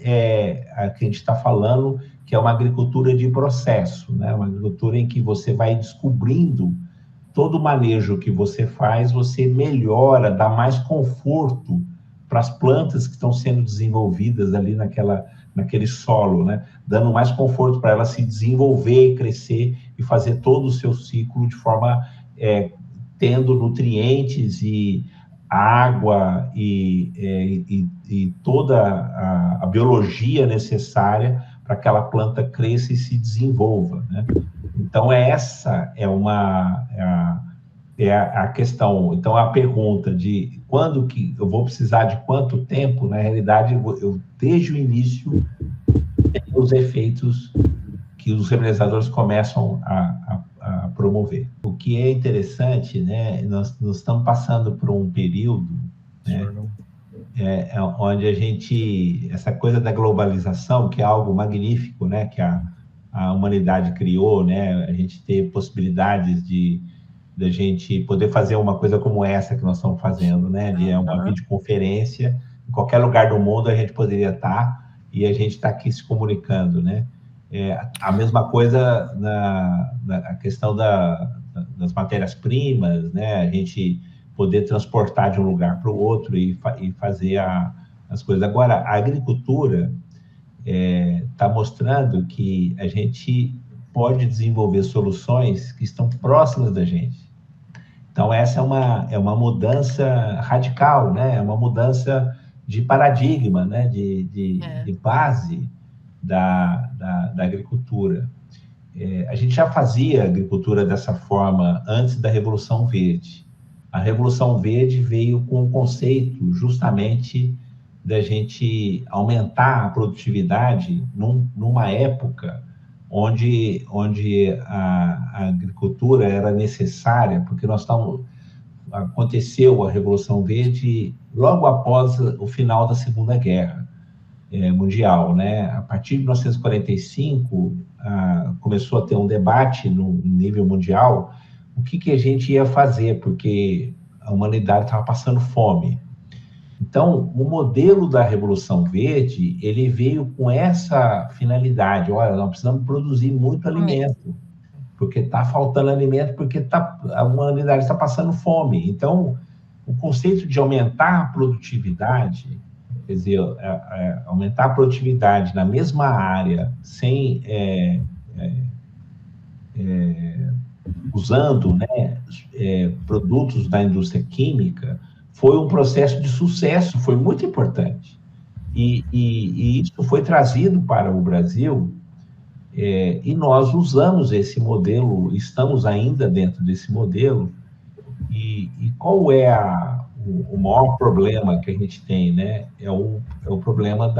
a gente está falando, que é uma agricultura de processo, né? Uma agricultura em que você vai descobrindo todo o manejo que você faz, você melhora, dá mais conforto para as plantas que estão sendo desenvolvidas ali naquele solo, né? Dando mais conforto para elas se desenvolver, crescer e fazer todo o seu ciclo de forma tendo nutrientes e água e toda a biologia necessária para que aquela planta cresça e se desenvolva, né? Então, essa é a questão. Então, a pergunta de quando que eu vou precisar de quanto tempo, na realidade, eu desde o início, tenho os efeitos que os remineralizadores começam a promover. O que é interessante, né, nós estamos passando por um período, né, onde essa coisa da globalização, que é algo magnífico, né, que a humanidade criou, né, a gente ter possibilidades de a gente poder fazer uma coisa como essa que nós estamos fazendo, né, de uma videoconferência, em qualquer lugar do mundo a gente poderia estar, e a gente está aqui se comunicando, né. A mesma coisa na questão das matérias-primas, né, a gente poder transportar de um lugar para o outro e fazer as coisas. Agora, a agricultura está mostrando que a gente pode desenvolver soluções que estão próximas da gente. Então, essa é uma mudança radical, né? É uma mudança de paradigma, né? De base da agricultura. A gente já fazia agricultura dessa forma antes da Revolução Verde. A Revolução Verde veio com o conceito justamente da gente aumentar a produtividade numa época onde a agricultura era necessária, porque aconteceu a Revolução Verde logo após o final da Segunda Guerra Mundial, né? A partir de 1945, começou a ter um debate no nível mundial o que a gente ia fazer, porque a humanidade estava passando fome. Então, o modelo da Revolução Verde, ele veio com essa finalidade. Olha, nós precisamos produzir muito alimento, porque está faltando alimento, porque a humanidade está passando fome. Então, o conceito de aumentar a produtividade, quer dizer, aumentar a produtividade na mesma área, sem usando, né, produtos da indústria química, foi um processo de sucesso, foi muito importante. E isso foi trazido para o Brasil, e nós usamos esse modelo, estamos ainda dentro desse modelo. E qual é o maior problema que a gente tem, né? É o problema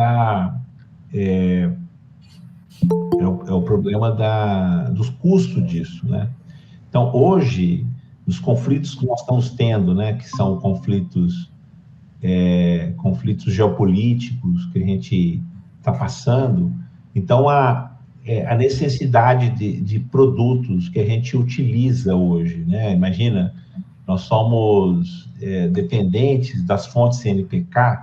dos custos disso, né? Então, hoje, os conflitos que nós estamos tendo, né, que são conflitos geopolíticos que a gente está passando, então a necessidade de produtos que a gente utiliza hoje, né? Imagina, nós somos dependentes das fontes CNPq,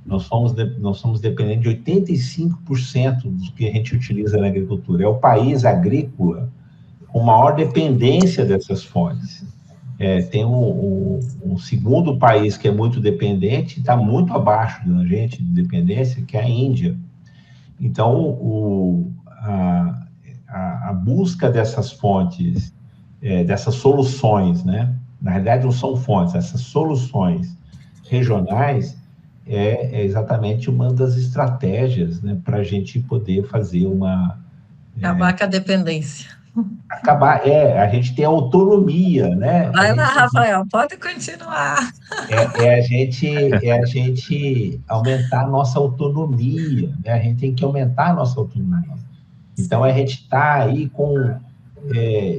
nós somos dependentes de 85% do que a gente utiliza na agricultura. É o país agrícola com maior dependência dessas fontes. Tem um segundo país que é muito dependente, está muito abaixo da gente de dependência, que é a Índia. Então, a busca dessas fontes, dessas soluções, né? Na realidade, não são fontes, essas soluções regionais é exatamente uma das estratégias, né, para a gente poder fazer
acabar com a dependência.
A gente tem autonomia, né?
Vai lá, Rafael, pode continuar.
A gente aumentar a nossa autonomia, né? A gente tem que aumentar a nossa autonomia. Então, a gente está aí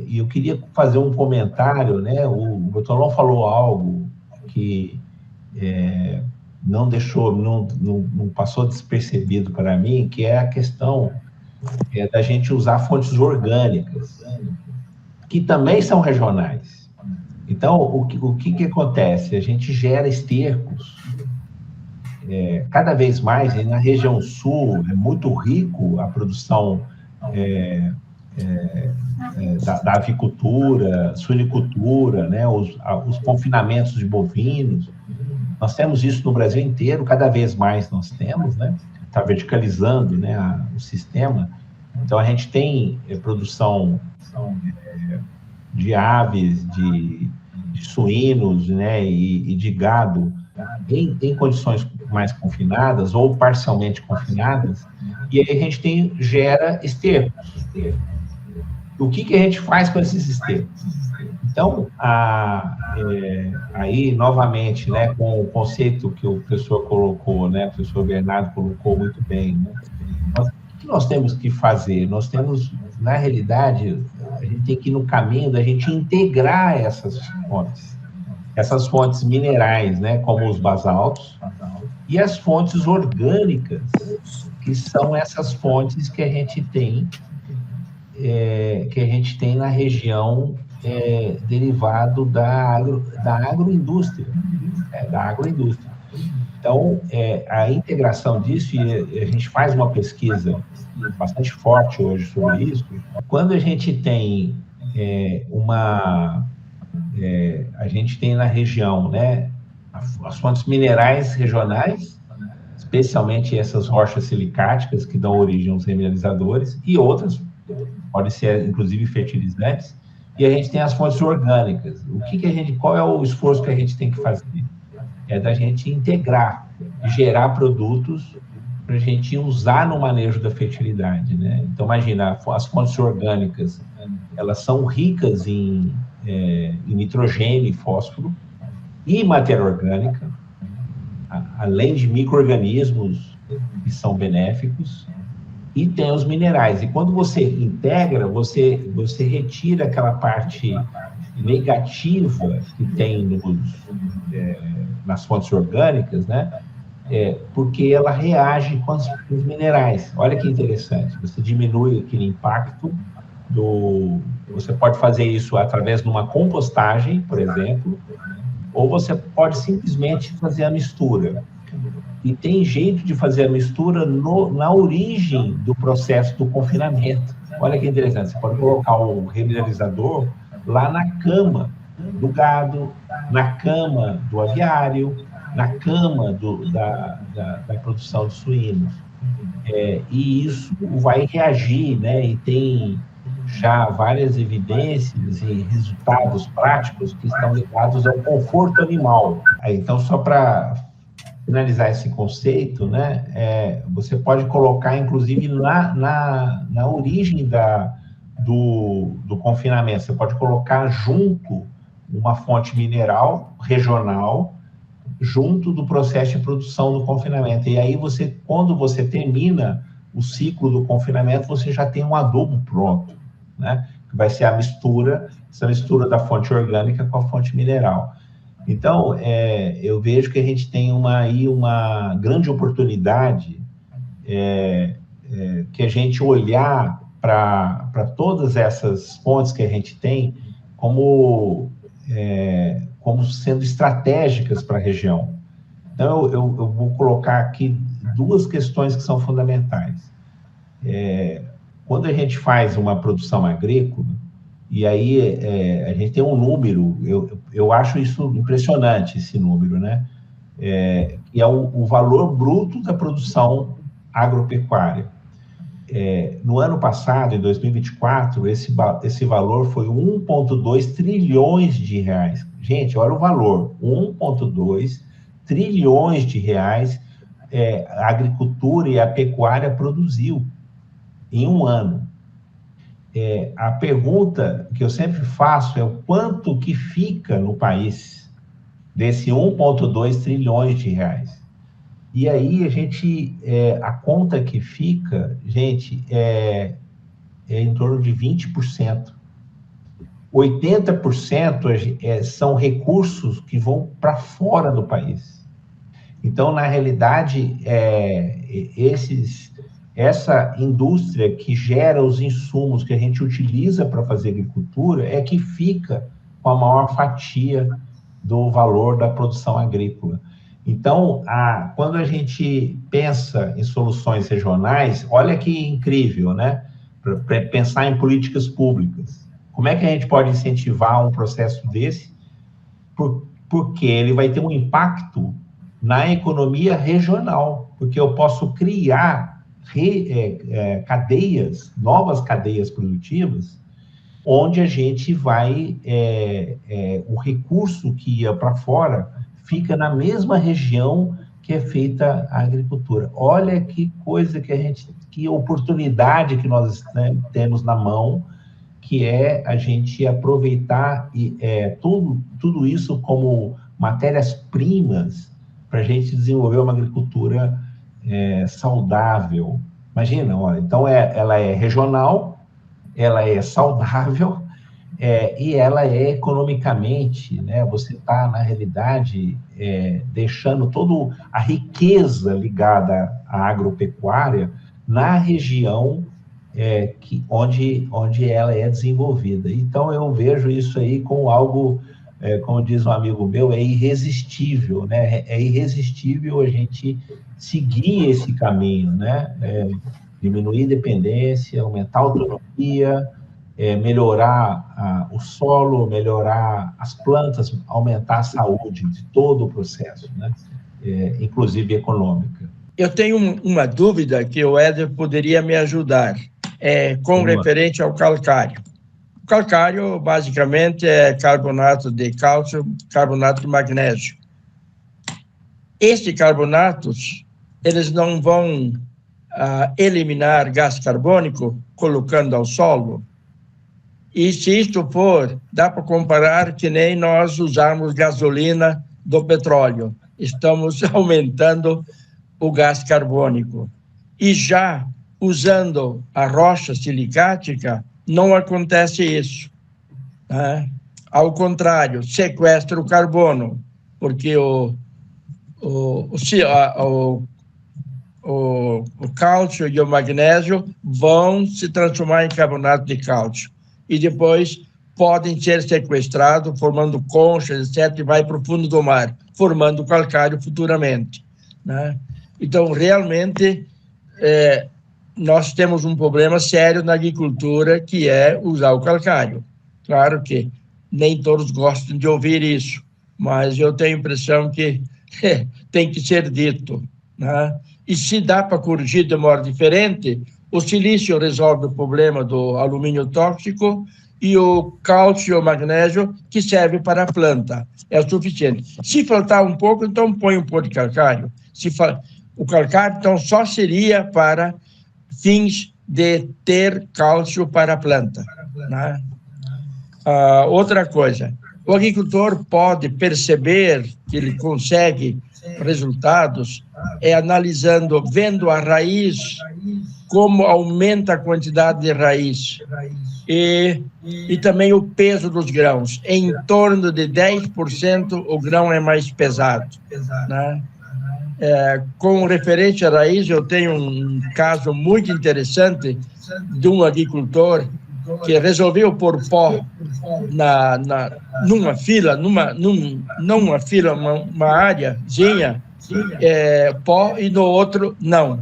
e eu queria fazer um comentário, né? O Bertolão falou algo que não passou despercebido para mim, que é a questão da gente usar fontes orgânicas, que também são regionais. Então, o que acontece? A gente gera estercos. Cada vez mais, na região sul, é muito rico a produção da avicultura, suinicultura, né? Os confinamentos de bovinos. Nós temos isso no Brasil inteiro, cada vez mais nós temos, né? Está verticalizando, né, o sistema. Então, a gente tem produção de aves, de suínos, né, e de gado em condições mais confinadas ou parcialmente confinadas, e aí a gente gera estercos. O que a gente faz com esses estercos? Então, aí, novamente, né, com o conceito que o professor colocou, né, o professor Bernardo colocou muito bem, né, o que nós temos que fazer? Nós temos, na realidade, a gente tem que ir no caminho da gente integrar essas fontes minerais, né, como os basaltos, e as fontes orgânicas, que são essas fontes que a gente tem, na região derivado da agroindústria. Então, a integração disso, e a gente faz uma pesquisa bastante forte hoje sobre isso, quando a gente tem a gente tem na região, né, as fontes minerais regionais, as especialmente essas rochas silicáticas que dão origem aos remineralizadores, e outras, podem ser inclusive fertilizantes, e a gente tem as fontes orgânicas. Qual é o esforço que a gente tem que fazer? É da gente integrar, gerar produtos para a gente usar no manejo da fertilidade, né? Então, imagina, as fontes orgânicas, elas são ricas em nitrogênio e fósforo e matéria orgânica, além de micro-organismos que são benéficos, e tem os minerais. E quando você integra, você retira aquela parte negativa que tem nas fontes orgânicas, né? Porque ela reage com os minerais. Olha que interessante, você diminui aquele impacto Você pode fazer isso através de uma compostagem, por exemplo, ou você pode simplesmente fazer a mistura. E tem jeito de fazer a mistura na origem do processo do confinamento. Olha que interessante, você pode colocar o remineralizador lá na cama do gado, na cama do aviário, na cama da produção de suínos. E isso vai reagir, né? E tem já várias evidências e resultados práticos que estão ligados ao conforto animal. Então, só para finalizar esse conceito, né, você pode colocar, inclusive, na origem do confinamento, você pode colocar junto uma fonte mineral regional, junto do processo de produção do confinamento. E aí, quando você termina o ciclo do confinamento, você já tem um adubo pronto, né, que vai ser essa mistura da fonte orgânica com a fonte mineral. Então, eu vejo que a gente tem uma grande oportunidade que a gente olhar para todas essas fontes que a gente tem como sendo estratégicas para a região. Então, eu vou colocar aqui duas questões que são fundamentais. Quando a gente faz uma produção agrícola, e aí a gente tem um número, eu acho isso impressionante, esse número, né? Que é o valor bruto da produção agropecuária. No ano passado, em 2024, esse valor foi 1,2 trilhões de reais. Gente, olha o valor, 1,2 trilhões de reais a agricultura e a pecuária produziu em um ano. A pergunta que eu sempre faço é o quanto que fica no país desse 1,2 trilhões de reais. E aí a conta que fica, gente, é em torno de 20%. 80% são recursos que vão para fora do país. Então, na realidade, essa indústria que gera os insumos que a gente utiliza para fazer agricultura é que fica com a maior fatia do valor da produção agrícola. Então, quando a gente pensa em soluções regionais, olha que incrível, né? Para pensar em políticas públicas. Como é que a gente pode incentivar um processo desse? Porque ele vai ter um impacto na economia regional, porque eu posso criar novas cadeias produtivas, onde a gente vai, o recurso que ia para fora fica na mesma região que é feita a agricultura. Olha que coisa que oportunidade que nós temos na mão, que é a gente aproveitar tudo isso como matérias-primas para a gente desenvolver uma agricultura saudável. Imagina, olha, então ela é regional, ela é saudável e ela é economicamente, né? Você está, na realidade, deixando toda a riqueza ligada à agropecuária na região onde ela é desenvolvida. Então, eu vejo isso aí como algo, como diz um amigo meu, é irresistível, né? É irresistível a gente seguir esse caminho, né? Diminuir dependência, aumentar a autonomia, melhorar o solo, melhorar as plantas, aumentar a saúde de todo o processo, né? Inclusive econômica.
Eu tenho uma dúvida que o Éder poderia me ajudar, com referente ao calcário. O calcário, basicamente, é carbonato de cálcio, carbonato de magnésio. Estes carbonatos, eles não vão eliminar gás carbônico colocando ao solo. E se isto for, dá para comparar que nem nós usamos gasolina do petróleo. Estamos aumentando o gás carbônico. E já usando a rocha silicática, não acontece isso. Né? Ao contrário, sequestra o carbono, porque o cálcio e o magnésio vão se transformar em carbonato de cálcio e depois podem ser sequestrados, formando conchas, etc., e vai para o fundo do mar, formando calcário futuramente. Né? Então, realmente, nós temos um problema sério na agricultura, que é usar o calcário. Claro que nem todos gostam de ouvir isso, mas eu tenho a impressão que tem que ser dito. Né? E se dá para corrigir de modo diferente, o silício resolve o problema do alumínio tóxico e o cálcio e o magnésio, que serve para a planta. É o suficiente. Se faltar um pouco, então põe um pouco de calcário. O calcário, então, só seria para fins de ter cálcio para a planta. Né? Outra coisa, o agricultor pode perceber que ele consegue resultados analisando, vendo a raiz, como aumenta a quantidade de raiz e também o peso dos grãos. Em torno de 10% o grão é mais pesado. Né? Com referência à raiz, eu tenho um caso muito interessante de um agricultor que resolveu pôr pó numa fila, não uma fila, uma áreazinha, pó, e no outro não.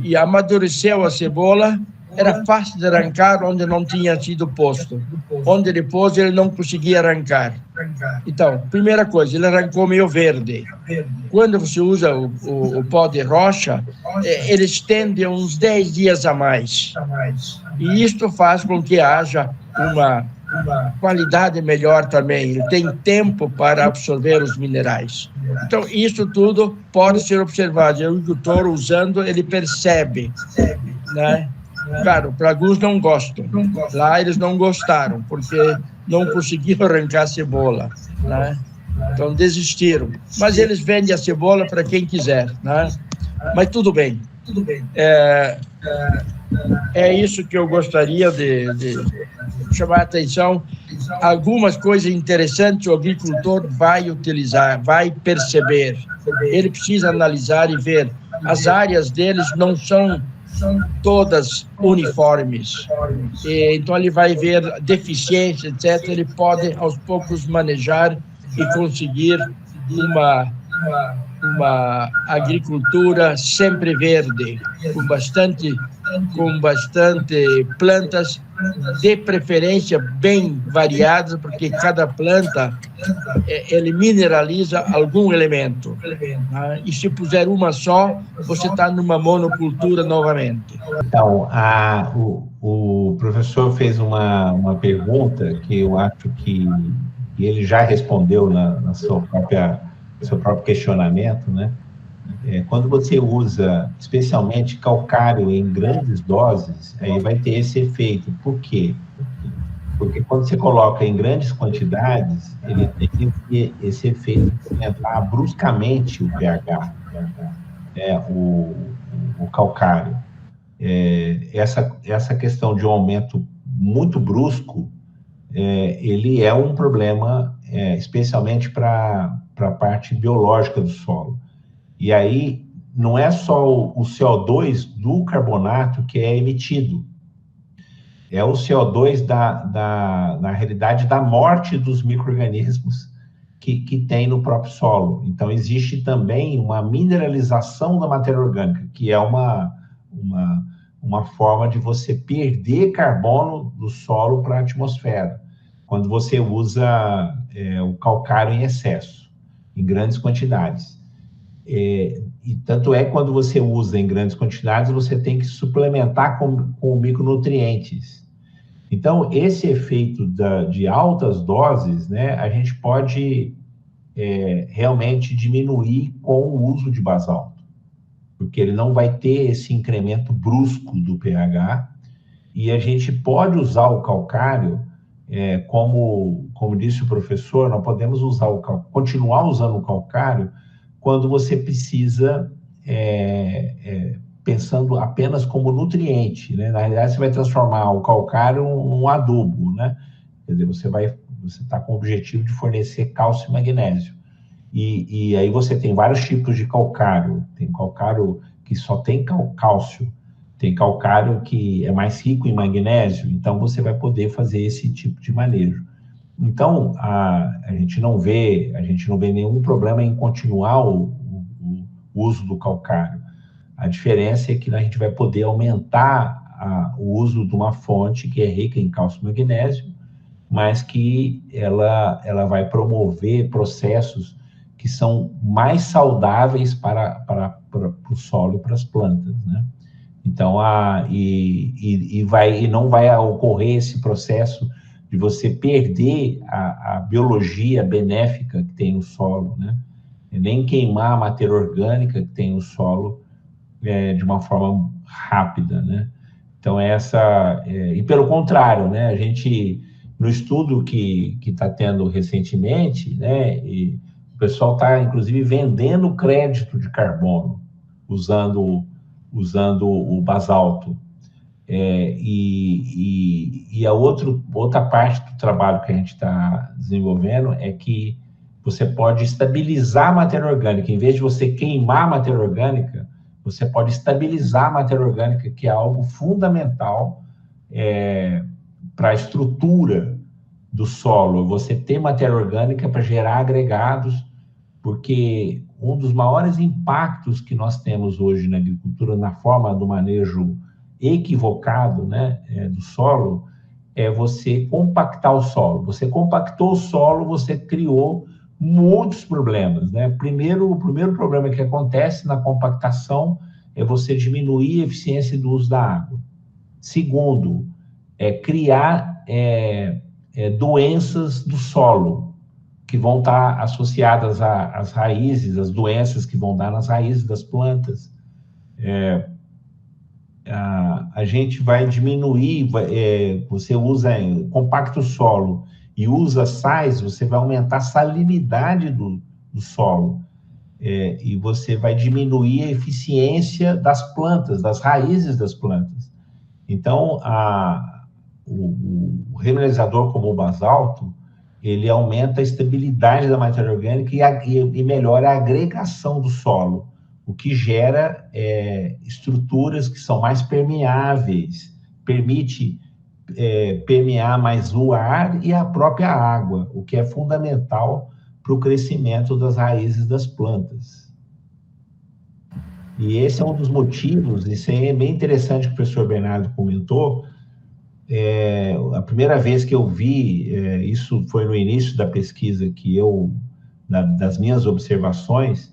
E amadureceu a cebola, era fácil de arrancar onde não tinha sido posto. Onde ele pôs, ele não conseguia arrancar. Então, primeira coisa, ele arrancou meio verde. Quando você usa o pó de rocha, ele estende uns 10 dias a mais. E isto faz com que haja uma qualidade melhor também. Ele tem tempo para absorver os minerais. Então, isso tudo pode ser observado. O agricultor, usando, ele percebe. Né? Claro, para alguns não gostam. Lá eles não gostaram, porque não conseguiram arrancar a cebola. Né? Então, desistiram. Mas eles vendem a cebola para quem quiser. Né? Mas tudo bem. É isso que eu gostaria de chamar a atenção. Algumas coisas interessantes o agricultor vai utilizar, vai perceber. Ele precisa analisar e ver. As áreas deles não são todas uniformes. Então, ele vai ver deficiência, etc. Ele pode, aos poucos, manejar e conseguir uma agricultura sempre verde, com bastante plantas, de preferência bem variadas, porque cada planta ele mineraliza algum elemento. Né? E se puser uma só, você está numa monocultura novamente.
Então, o professor fez uma pergunta que eu acho que ele já respondeu na sua seu próprio questionamento, né? Quando você usa, especialmente calcário em grandes doses, aí vai ter esse efeito. Por quê? Porque quando você coloca em grandes quantidades, ele tem esse efeito de aumentar bruscamente o pH, o calcário. Essa questão de um aumento muito brusco, ele é um problema, especialmente para a parte biológica do solo. E aí, não é só o CO2 do carbonato que é emitido, é o CO2 na realidade, da morte dos micro-organismos que tem no próprio solo. Então, existe também uma mineralização da matéria orgânica, que é uma forma de você perder carbono do solo para a atmosfera, quando você usa o calcário em excesso, em grandes quantidades. E tanto é que quando você usa em grandes quantidades, você tem que suplementar com micronutrientes. Então, esse efeito de altas doses, né, a gente pode realmente diminuir com o uso de basalto, porque ele não vai ter esse incremento brusco do pH, e a gente pode usar o calcário, como disse o professor, nós podemos continuar usando o calcário quando você precisa, pensando apenas como nutriente, né? Na realidade, você vai transformar o calcário num adubo, né? Quer dizer, você está com o objetivo de fornecer cálcio e magnésio. E aí você tem vários tipos de calcário. Tem calcário que só tem cálcio, tem calcário que é mais rico em magnésio, então você vai poder fazer esse tipo de manejo. Então, a gente não vê nenhum problema em continuar o uso do calcário. A diferença é que a gente vai poder aumentar o uso de uma fonte que é rica em cálcio e magnésio, mas que ela vai promover processos que são mais saudáveis para o solo e para as plantas, né? Então, não vai ocorrer esse processo de você perder a biologia benéfica que tem no solo, né? Nem queimar a matéria orgânica que tem no solo de uma forma rápida, né? Então, e pelo contrário, né? A gente, no estudo que está tendo recentemente, né? E o pessoal está, inclusive, vendendo crédito de carbono, usando o basalto. E a outra parte do trabalho que a gente está desenvolvendo é que você pode estabilizar a matéria orgânica. Em vez de você queimar a matéria orgânica, você pode estabilizar a matéria orgânica, que é algo fundamental para a estrutura do solo. Você tem matéria orgânica para gerar agregados, porque um dos maiores impactos que nós temos hoje na agricultura, na forma do manejo equivocado, né, do solo, é você compactar o solo. Você compactou o solo, você criou muitos problemas, né? O primeiro problema que acontece na compactação é você diminuir a eficiência do uso da água. Segundo, criar doenças do solo, que vão estar associadas às raízes, as doenças que vão dar nas raízes das plantas. A gente vai diminuir, você compacta o solo e usa sais, você vai aumentar a salinidade do solo, e você vai diminuir a eficiência das plantas, das raízes das plantas. Então, o remineralizador como o basalto, ele aumenta a estabilidade da matéria orgânica e melhora a agregação do solo, o que gera estruturas que são mais permeáveis, permite permear mais o ar e a própria água, o que é fundamental para o crescimento das raízes das plantas. E esse é um dos motivos, isso é bem interessante que o professor Bernardo comentou. A primeira vez que eu vi, isso foi no início da pesquisa das minhas observações,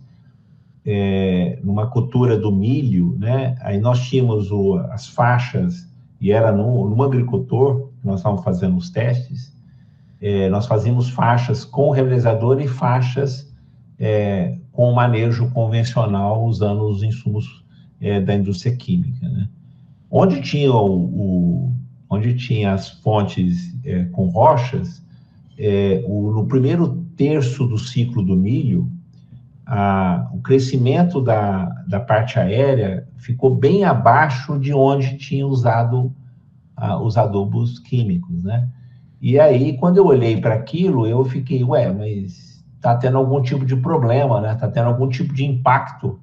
numa cultura do milho, né? Aí nós tínhamos as faixas, e era num agricultor, que nós estávamos fazendo os testes, nós fazíamos faixas com remineralizador e faixas com manejo convencional, usando os insumos da indústria química, né? Onde tinha as fontes com rochas, no primeiro terço do ciclo do milho, o crescimento da parte aérea ficou bem abaixo de onde tinha usado os adubos químicos, né? E aí, quando eu olhei para aquilo, eu fiquei, mas está tendo algum tipo de problema, né? Está tendo algum tipo de impacto.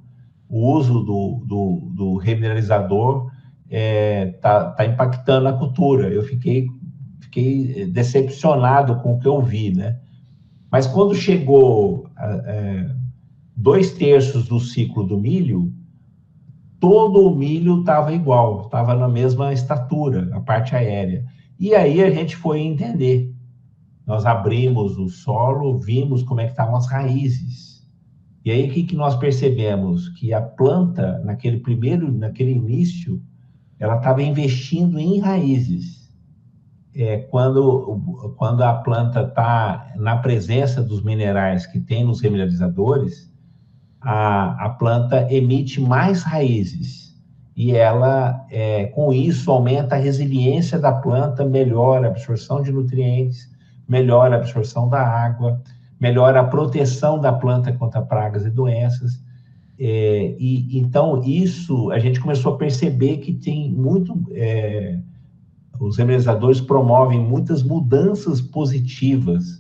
O uso do remineralizador tá impactando a cultura. Eu fiquei decepcionado com o que eu vi, né? Mas quando chegou 2/3 do ciclo do milho, todo o milho estava igual, estava na mesma estatura, a parte aérea. E aí a gente foi entender. Nós abrimos o solo, vimos como é que estavam as raízes. E aí, o que nós percebemos? Que a planta, naquele início, ela estava investindo em raízes. Quando a planta está na presença dos minerais que tem nos remineralizadores, a planta emite mais raízes. E ela, com isso, aumenta a resiliência da planta, melhora a absorção de nutrientes, melhora a absorção da água, melhora a proteção da planta contra pragas e doenças. Então, isso, a gente começou a perceber que tem muito... os remineralizadores promovem muitas mudanças positivas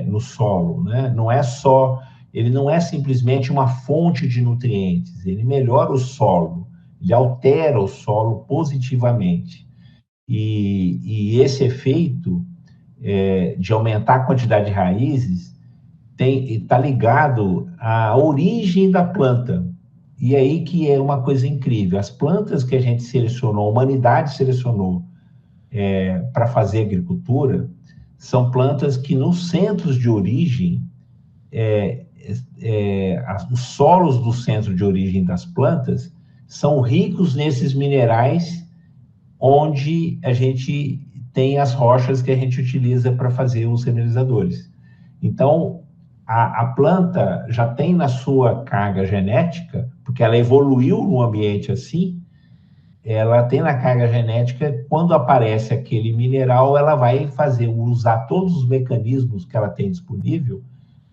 no solo, né? Ele não é simplesmente uma fonte de nutrientes, ele melhora o solo, ele altera o solo positivamente. E esse efeito de aumentar a quantidade de raízes está ligado à origem da planta. E aí que é uma coisa incrível. As plantas que a gente selecionou, a humanidade selecionou para fazer agricultura, são plantas que nos centros de origem, os solos do centro de origem das plantas são ricos nesses minerais onde a gente tem as rochas que a gente utiliza para fazer os remineralizadores. Então, a planta já tem na sua carga genética, porque ela evoluiu no ambiente assim, ela tem na carga genética, quando aparece aquele mineral, ela vai usar todos os mecanismos que ela tem disponível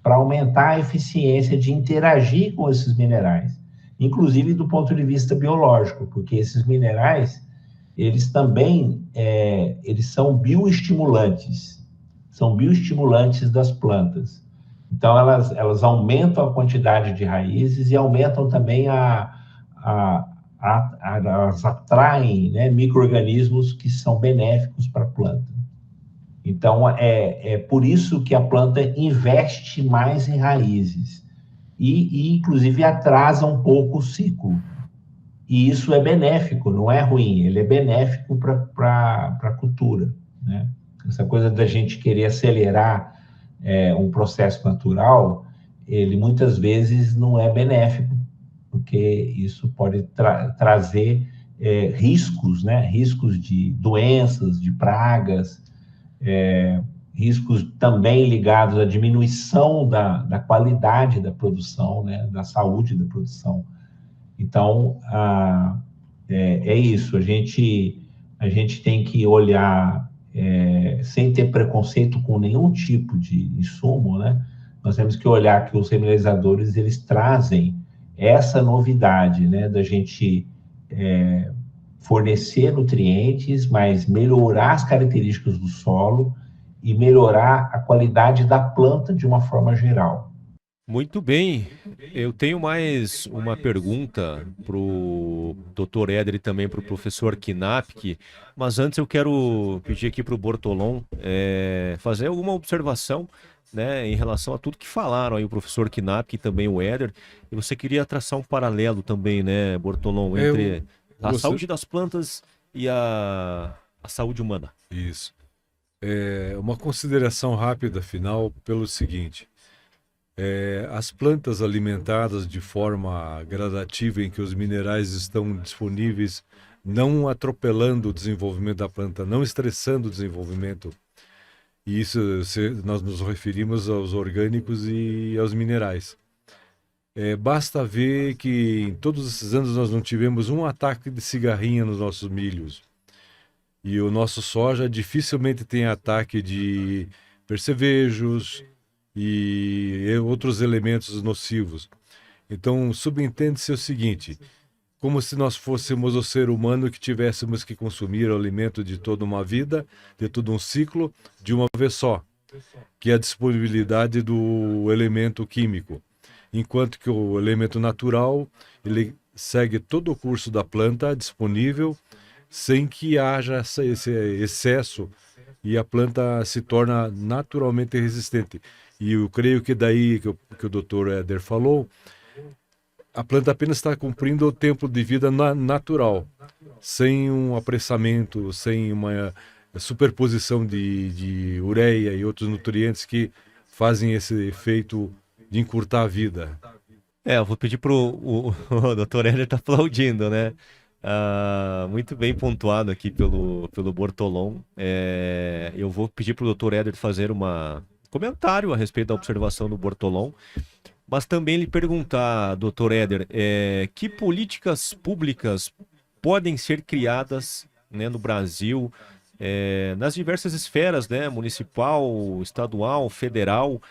para aumentar a eficiência de interagir com esses minerais, inclusive do ponto de vista biológico, porque esses minerais, eles também eles são bioestimulantes das plantas. Então, elas aumentam a quantidade de raízes e aumentam também elas atraem, né, micro-organismos que são benéficos para a planta. Então, é por isso que a planta investe mais em raízes e inclusive, atrasa um pouco o ciclo. E isso é benéfico, não é ruim, ele é benéfico para a cultura, né? Essa coisa da gente querer acelerar um processo natural, ele muitas vezes não é benéfico, porque isso pode trazer riscos, né? Riscos de doenças, de pragas, riscos também ligados à diminuição da qualidade da produção, né? Da saúde da produção. Então, é isso, a gente tem que olhar sem ter preconceito com nenhum tipo de insumo, né? Nós temos que olhar que os remineralizadores, eles trazem essa novidade, né, da gente fornecer nutrientes, mas melhorar as características do solo e melhorar a qualidade da planta de uma forma geral.
Muito bem, eu tenho mais uma pergunta para o Dr. Éder e também para o professor Knapke, mas antes eu quero pedir aqui para o Bortolom fazer alguma observação, né, em relação a tudo que falaram aí o professor Knapke e também o Éder, e você queria traçar um paralelo também, né, Bortolom, entre a saúde das plantas e a saúde humana.
Isso. Uma consideração rápida final pelo seguinte: as plantas alimentadas de forma gradativa, em que os minerais estão disponíveis, não atropelando o desenvolvimento da planta, não estressando o desenvolvimento. E isso nós nos referimos aos orgânicos e aos minerais. Basta ver que em todos esses anos nós não tivemos um ataque de cigarrinha nos nossos milhos. E o nosso soja dificilmente tem ataque de percevejos e outros elementos nocivos. Então, subentende-se o seguinte: como se nós fôssemos o ser humano que tivéssemos que consumir o alimento de toda uma vida, de todo um ciclo, de uma vez só, que é a disponibilidade do elemento químico. Enquanto que o elemento natural, ele segue todo o curso da planta disponível, sem que haja esse excesso, e a planta se torna naturalmente resistente. E eu creio que daí que o Dr. Éder falou, a planta apenas está cumprindo o tempo de vida natural, sem um apressamento, sem uma superposição de ureia e outros nutrientes que fazem esse efeito de encurtar a vida.
Eu vou pedir o Dr. Éder tá aplaudindo, né? Muito bem pontuado aqui pelo Bortolom. Eu vou pedir para o Dr. Éder fazer um comentário a respeito da observação do Bortolom, mas também lhe perguntar, Dr. Éder, que políticas públicas podem ser criadas, né, no Brasil, nas diversas esferas, né, municipal, estadual, federal,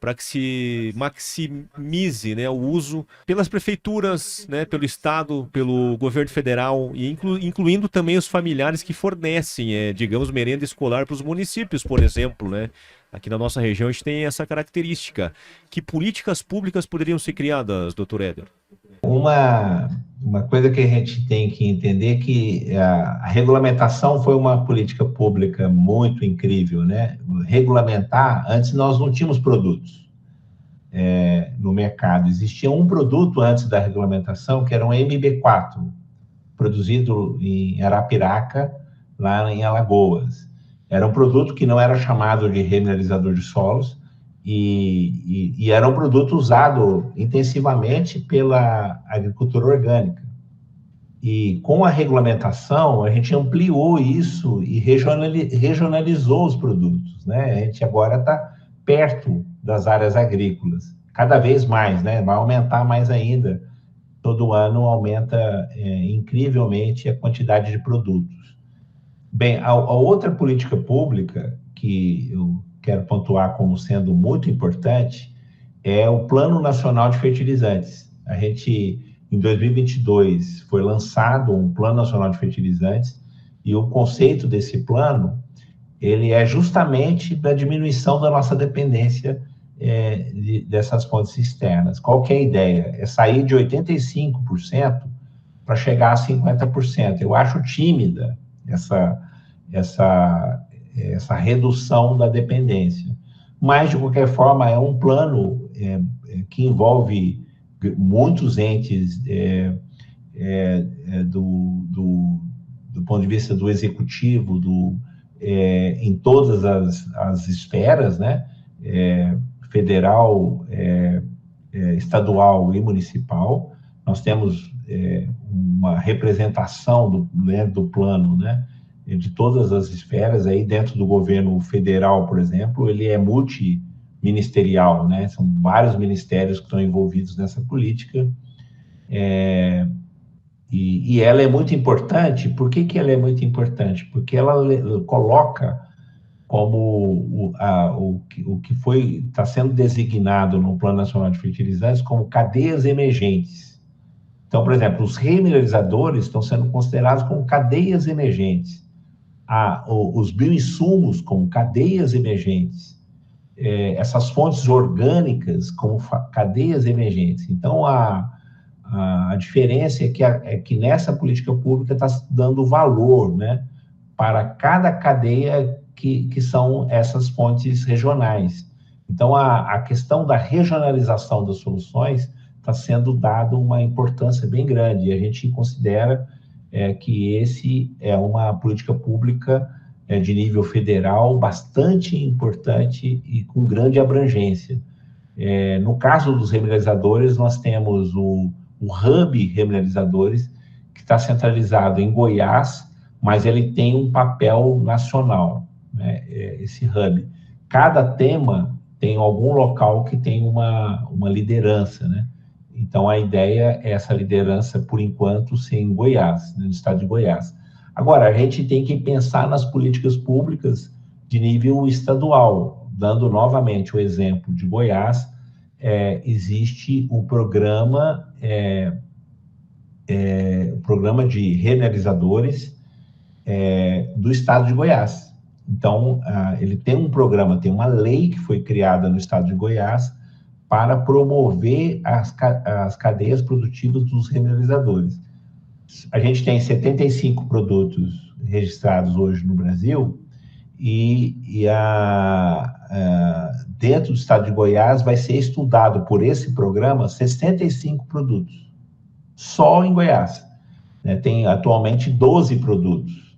para que se maximize, né, o uso pelas prefeituras, né, pelo Estado, pelo governo federal, e incluindo também os familiares que fornecem, digamos, merenda escolar para os municípios, por exemplo, né? Aqui na nossa região a gente tem essa característica. Que políticas públicas poderiam ser criadas, Dr. Éder?
Uma coisa que a gente tem que entender é que a regulamentação foi uma política pública muito incrível, né? Regulamentar, antes nós não tínhamos produtos no mercado. Existia um produto antes da regulamentação, que era um MB4, produzido em Arapiraca, lá em Alagoas. Era um produto que não era chamado de remineralizador de solos, e era um produto usado intensivamente pela agricultura orgânica. E com a regulamentação, a gente ampliou isso e regionalizou os produtos, né? A gente agora está perto das áreas agrícolas, cada vez mais, né? Vai aumentar mais ainda. Todo ano aumenta incrivelmente a quantidade de produtos. Bem, a outra política pública que eu quero pontuar como sendo muito importante é o Plano Nacional de Fertilizantes. A gente, em 2022, foi lançado um Plano Nacional de Fertilizantes, e o conceito desse plano, ele é justamente da diminuição da nossa dependência dessas fontes externas. Qual que é a ideia? É sair de 85% para chegar a 50%. Eu acho tímida essa redução da dependência. Mas, de qualquer forma, é um plano que envolve muitos entes do ponto de vista do executivo, em todas as esferas, né? Federal, estadual e municipal. Nós temos uma representação dentro do plano, né, de todas as esferas. Aí dentro do governo federal, por exemplo, ele é multiministerial, né? São vários ministérios que estão envolvidos nessa política. E ela é muito importante. Por que ela é muito importante? Porque ela coloca como o que está sendo designado no Plano Nacional de Fertilizantes como cadeias emergentes. Então, por exemplo, os remineralizadores estão sendo considerados como cadeias emergentes. Os bioinsumos como cadeias emergentes. Essas fontes orgânicas como cadeias emergentes. Então, a diferença é que nessa política pública está dando valor, né, para cada cadeia que são essas fontes regionais. Então, a questão da regionalização das soluções está sendo dado uma importância bem grande, e a gente considera que esse é uma política pública de nível federal bastante importante e com grande abrangência. No caso dos remineralizadores, nós temos o Hub Remineralizadores, que está centralizado em Goiás, mas ele tem um papel nacional, né? Esse Hub. Cada tema tem algum local que tem uma liderança, né? Então, a ideia é essa liderança, por enquanto, ser em Goiás, né, no estado de Goiás. Agora, a gente tem que pensar nas políticas públicas de nível estadual. Dando novamente o exemplo de Goiás, existe o programa de remineralizadores do estado de Goiás. Então, ele tem um programa, tem uma lei que foi criada no estado de Goiás para promover as cadeias produtivas dos remineralizadores. A gente tem 75 produtos registrados hoje no Brasil, e dentro do estado de Goiás vai ser estudado por esse programa 65 produtos, só em Goiás, né? Tem atualmente 12 produtos.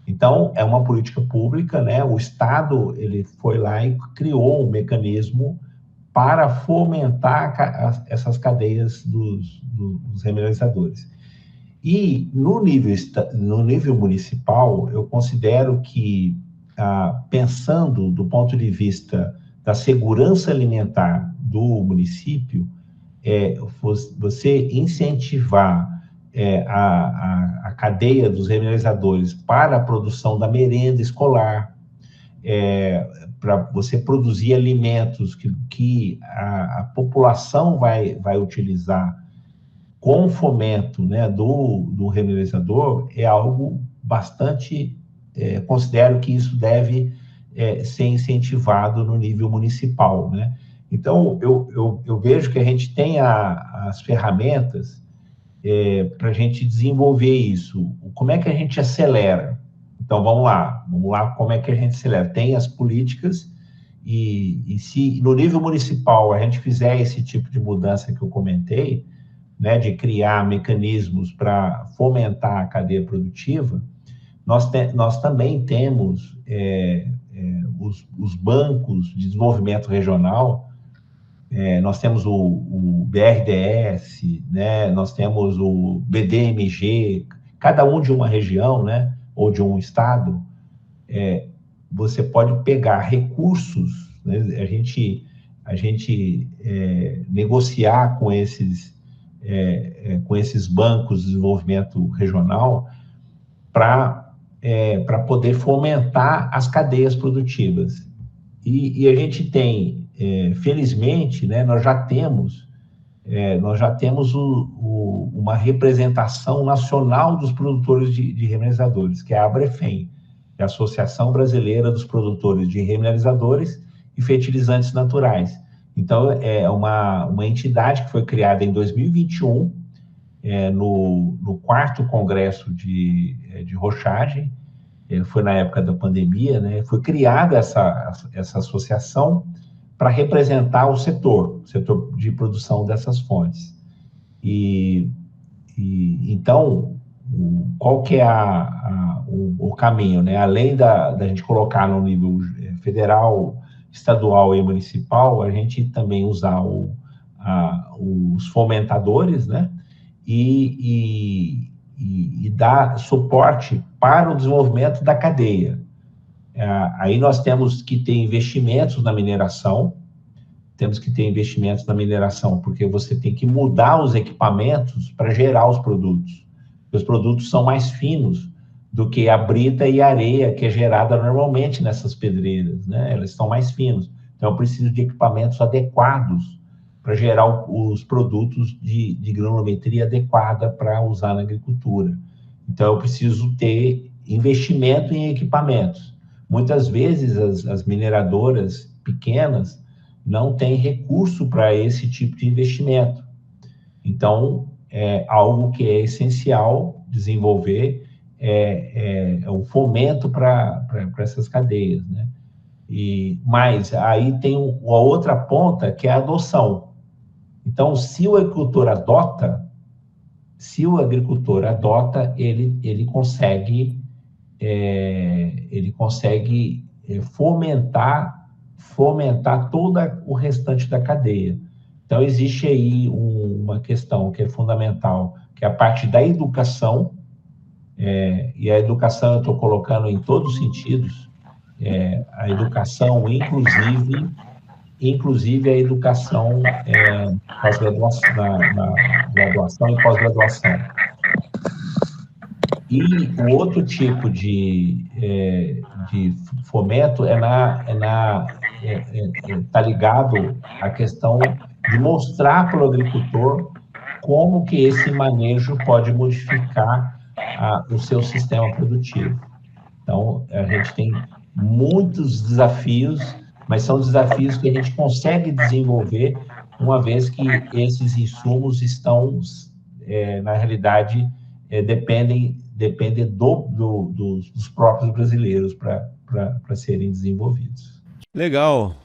Então, é uma política pública, né? O Estado, ele foi lá e criou um mecanismo para fomentar essas cadeias dos remineralizadores. E no nível municipal, eu considero que, pensando do ponto de vista da segurança alimentar do município, você incentivar a cadeia dos remineralizadores para a produção da merenda escolar, para você produzir alimentos que a população vai utilizar com fomento, né, do remineralizador, é algo bastante... considero que isso deve ser incentivado no nível municipal, né? Então, eu vejo que a gente tem as ferramentas para a gente desenvolver isso. Como é que a gente acelera? Então, vamos lá, como é que a gente acelera? Tem as políticas, e se no nível municipal a gente fizer esse tipo de mudança que eu comentei, né, de criar mecanismos para fomentar a cadeia produtiva, nós também temos os bancos de desenvolvimento regional, nós temos o BRDS, né, nós temos o BDMG, cada um de uma região, né, ou de um estado. Você pode pegar recursos, né, a gente negociar com esses bancos de desenvolvimento regional para poder fomentar as cadeias produtivas. E a gente tem, felizmente, né, nós já temos uma representação nacional dos produtores de remineralizadores, que é a ABREFEM, que é a Associação Brasileira dos Produtores de Remineralizadores e Fertilizantes Naturais. Então, é uma entidade que foi criada em 2021, no 4º Congresso de Rochagem, foi na época da pandemia, né? Foi criada essa associação para representar o setor de produção dessas fontes. Então, qual que é o caminho, né? Além da gente colocar no nível federal, estadual e municipal, a gente também usar os fomentadores, né? E dar suporte para o desenvolvimento da cadeia. Aí nós temos que ter investimentos na mineração, porque você tem que mudar os equipamentos para gerar os produtos. Os produtos são mais finos do que a brita e a areia que é gerada normalmente nessas pedreiras, né? Elas estão mais finos. Então, eu preciso de equipamentos adequados para gerar os produtos de granulometria adequada para usar na agricultura. Então, eu preciso ter investimento em equipamentos. Muitas vezes, as mineradoras pequenas não têm recurso para esse tipo de investimento. Então, é algo que é essencial desenvolver, o fomento para essas cadeias, né? Mas aí tem a outra ponta, que é a adoção. Então, se o agricultor adota, ele consegue fomentar todo o restante da cadeia. Então, existe aí uma questão que é fundamental, que é a parte da educação, e a educação eu estou colocando em todos os sentidos, a educação, inclusive a educação pós-graduação, na graduação e pós-graduação. E o outro tipo de fomento está ligado à questão de mostrar para o agricultor como que esse manejo pode modificar o seu sistema produtivo. Então, a gente tem muitos desafios, mas são desafios que a gente consegue desenvolver, uma vez que esses insumos estão, na realidade, dependem dos próprios brasileiros para serem desenvolvidos.
Legal.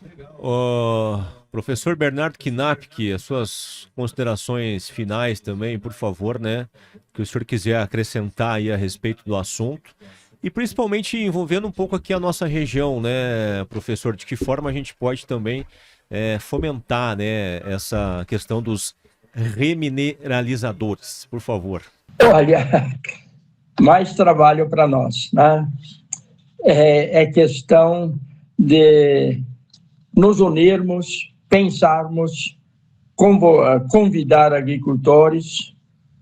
Professor Bernardo Knapp, as suas considerações finais também, por favor, né? Que o senhor quiser acrescentar aí a respeito do assunto. E principalmente envolvendo um pouco aqui a nossa região, né, professor? De que forma a gente pode também fomentar, né, essa questão dos remineralizadores, por favor.
Olha, mais trabalho para nós, né? É questão de nos unirmos, pensarmos, convidar agricultores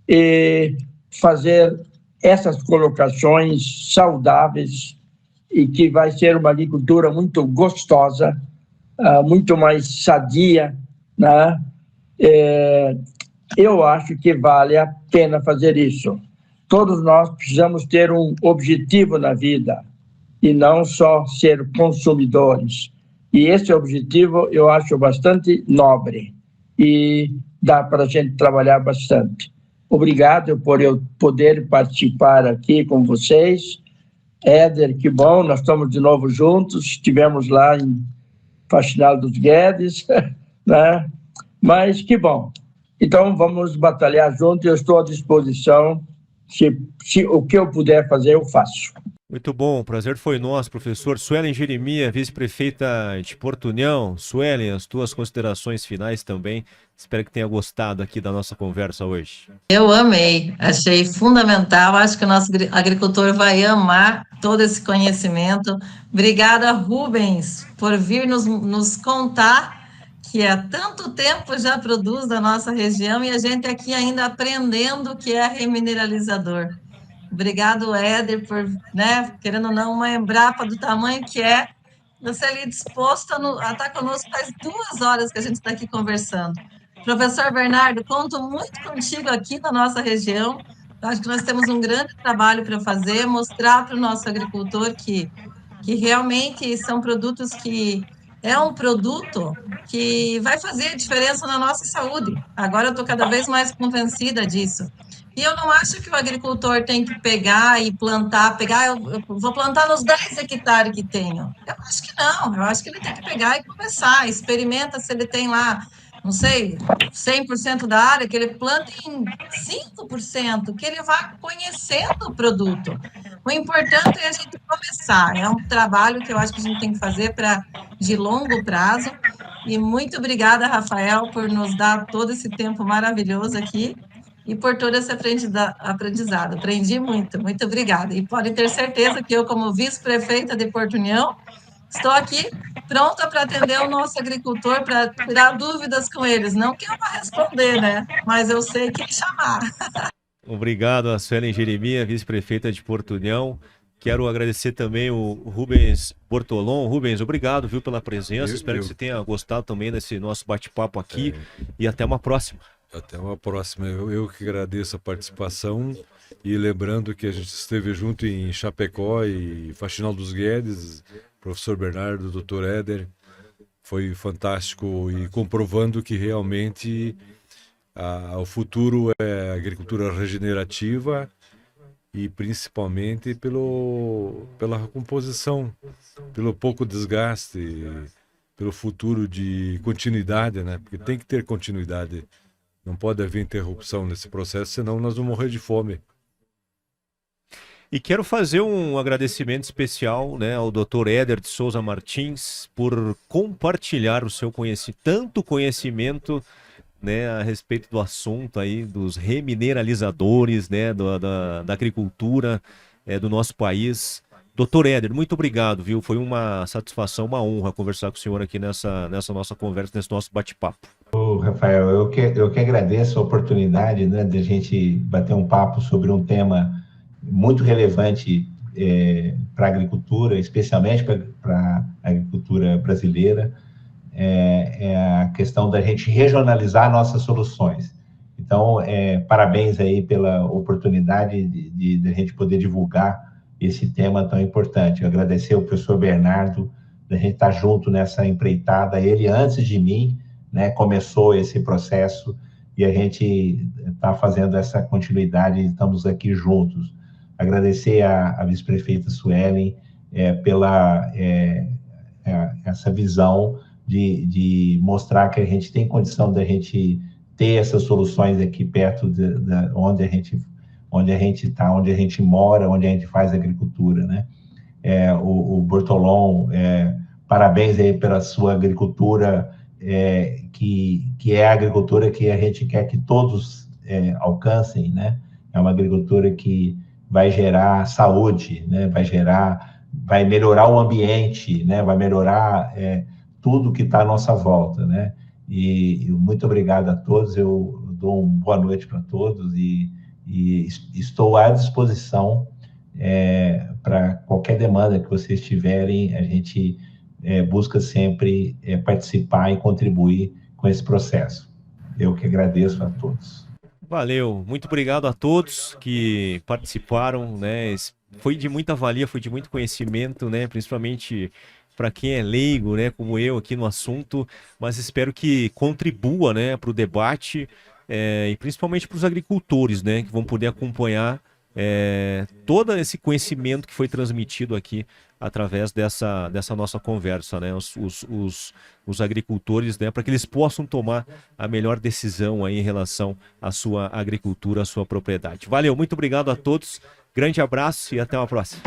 e fazer essas colocações saudáveis e que vai ser uma agricultura muito gostosa, muito mais sadia, né? Eu acho que vale a pena fazer isso. Todos nós precisamos ter um objetivo na vida e não só ser consumidores. E esse objetivo eu acho bastante nobre e dá para a gente trabalhar bastante. Obrigado por eu poder participar aqui com vocês. Éder, que bom, nós estamos de novo juntos, estivemos lá em Faxinal dos Guedes, né? Mas que bom. Então, vamos batalhar juntos, eu estou à disposição, se o que eu puder fazer, eu faço.
Muito bom, o prazer foi nosso, professor. Suelen Jeremias, vice-prefeita de Porto União. Suelen, as tuas considerações finais também. Espero que tenha gostado aqui da nossa conversa hoje.
Eu amei, achei fundamental. Acho que o nosso agricultor vai amar todo esse conhecimento. Obrigada, Rubens, por vir nos contar que há tanto tempo já produz da nossa região e a gente aqui ainda aprendendo o que é remineralizador. Obrigado, Éder, por, né, querendo ou não, uma Embrapa do tamanho que é, você ali disposto a estar conosco faz 2 horas que a gente está aqui conversando. Professor Bernardo, conto muito contigo aqui na nossa região. Acho que nós temos um grande trabalho para fazer, mostrar para o nosso agricultor que realmente são produtos que é um produto que vai fazer a diferença na nossa saúde. Agora eu estou cada vez mais convencida disso. E eu não acho que o agricultor tem que pegar e plantar, eu vou plantar nos 10 hectares que tenho. Eu acho que não, eu acho que ele tem que pegar e começar, experimenta se ele tem lá, não sei, 100% da área, que ele plante em 5%, que ele vá conhecendo o produto. O importante é a gente começar, é um trabalho que eu acho que a gente tem que fazer de longo prazo. E muito obrigada, Rafael, por nos dar todo esse tempo maravilhoso aqui e por todo esse aprendizado. Aprendi muito, muito obrigada. E podem ter certeza que eu, como vice-prefeita de Porto União, estou aqui pronta para atender o nosso agricultor, para tirar dúvidas com eles. Não que eu vá responder, né? Mas eu sei quem chamar.
Obrigado a Suelen Jeremias, vice-prefeita de Porto União. Quero agradecer também o Rubens Bortolom. Rubens, obrigado, viu, pela presença. Espero que você tenha gostado também desse nosso bate-papo aqui. E até uma próxima.
Até uma próxima. Eu que agradeço a participação e lembrando que a gente esteve junto em Chapecó e Faxinal dos Guedes, professor Bernardo, doutor Éder, foi fantástico e comprovando que realmente o futuro é agricultura regenerativa e principalmente pela recomposição, pelo pouco desgaste, pelo futuro de continuidade, né? Porque tem que ter continuidade. Não pode haver interrupção nesse processo, senão nós vamos morrer de fome.
E quero fazer um agradecimento especial, né, ao Dr. Éder de Souza Martins por compartilhar o seu tanto conhecimento, né, a respeito do assunto aí dos remineralizadores, né, da agricultura do nosso país. Doutor Éder, muito obrigado, viu? Foi uma satisfação, uma honra conversar com o senhor aqui nessa nossa conversa, nesse nosso bate-papo.
Rafael, eu que agradeço a oportunidade, né, de a gente bater um papo sobre um tema muito relevante para a agricultura, especialmente para a agricultura brasileira, é a questão da gente regionalizar nossas soluções. Então, parabéns aí pela oportunidade de a gente poder divulgar esse tema tão importante. Eu agradecer ao professor Bernardo, da gente estar junto nessa empreitada. Ele, antes de mim, né, começou esse processo e a gente está fazendo essa continuidade e estamos aqui juntos. Agradecer a vice-prefeita Suelen pela essa visão de mostrar que a gente tem condição de a gente ter essas soluções aqui perto de onde a gente está, onde a gente mora, onde a gente faz agricultura, né? O Bortolom, parabéns aí pela sua agricultura que é a agricultura que a gente quer que todos alcancem, né? É uma agricultura que vai gerar saúde, né? Vai melhorar o ambiente, né? Vai melhorar tudo que está à nossa volta, né? E muito obrigado a todos, eu dou uma boa noite para todos e estou à disposição para qualquer demanda que vocês tiverem. A gente busca sempre participar e contribuir com esse processo. Eu que agradeço a todos.
Valeu, muito obrigado a todos que participaram, né? Foi de muita valia, foi de muito conhecimento, né? Principalmente para quem é leigo, né? Como eu aqui no assunto, mas espero que contribua, né? Para o debate e principalmente para os agricultores, né? Que vão poder acompanhar todo esse conhecimento que foi transmitido aqui através dessa nossa conversa, né? Os agricultores, né? Para que eles possam tomar a melhor decisão aí em relação à sua agricultura, à sua propriedade. Valeu, muito obrigado a todos, grande abraço e até uma próxima.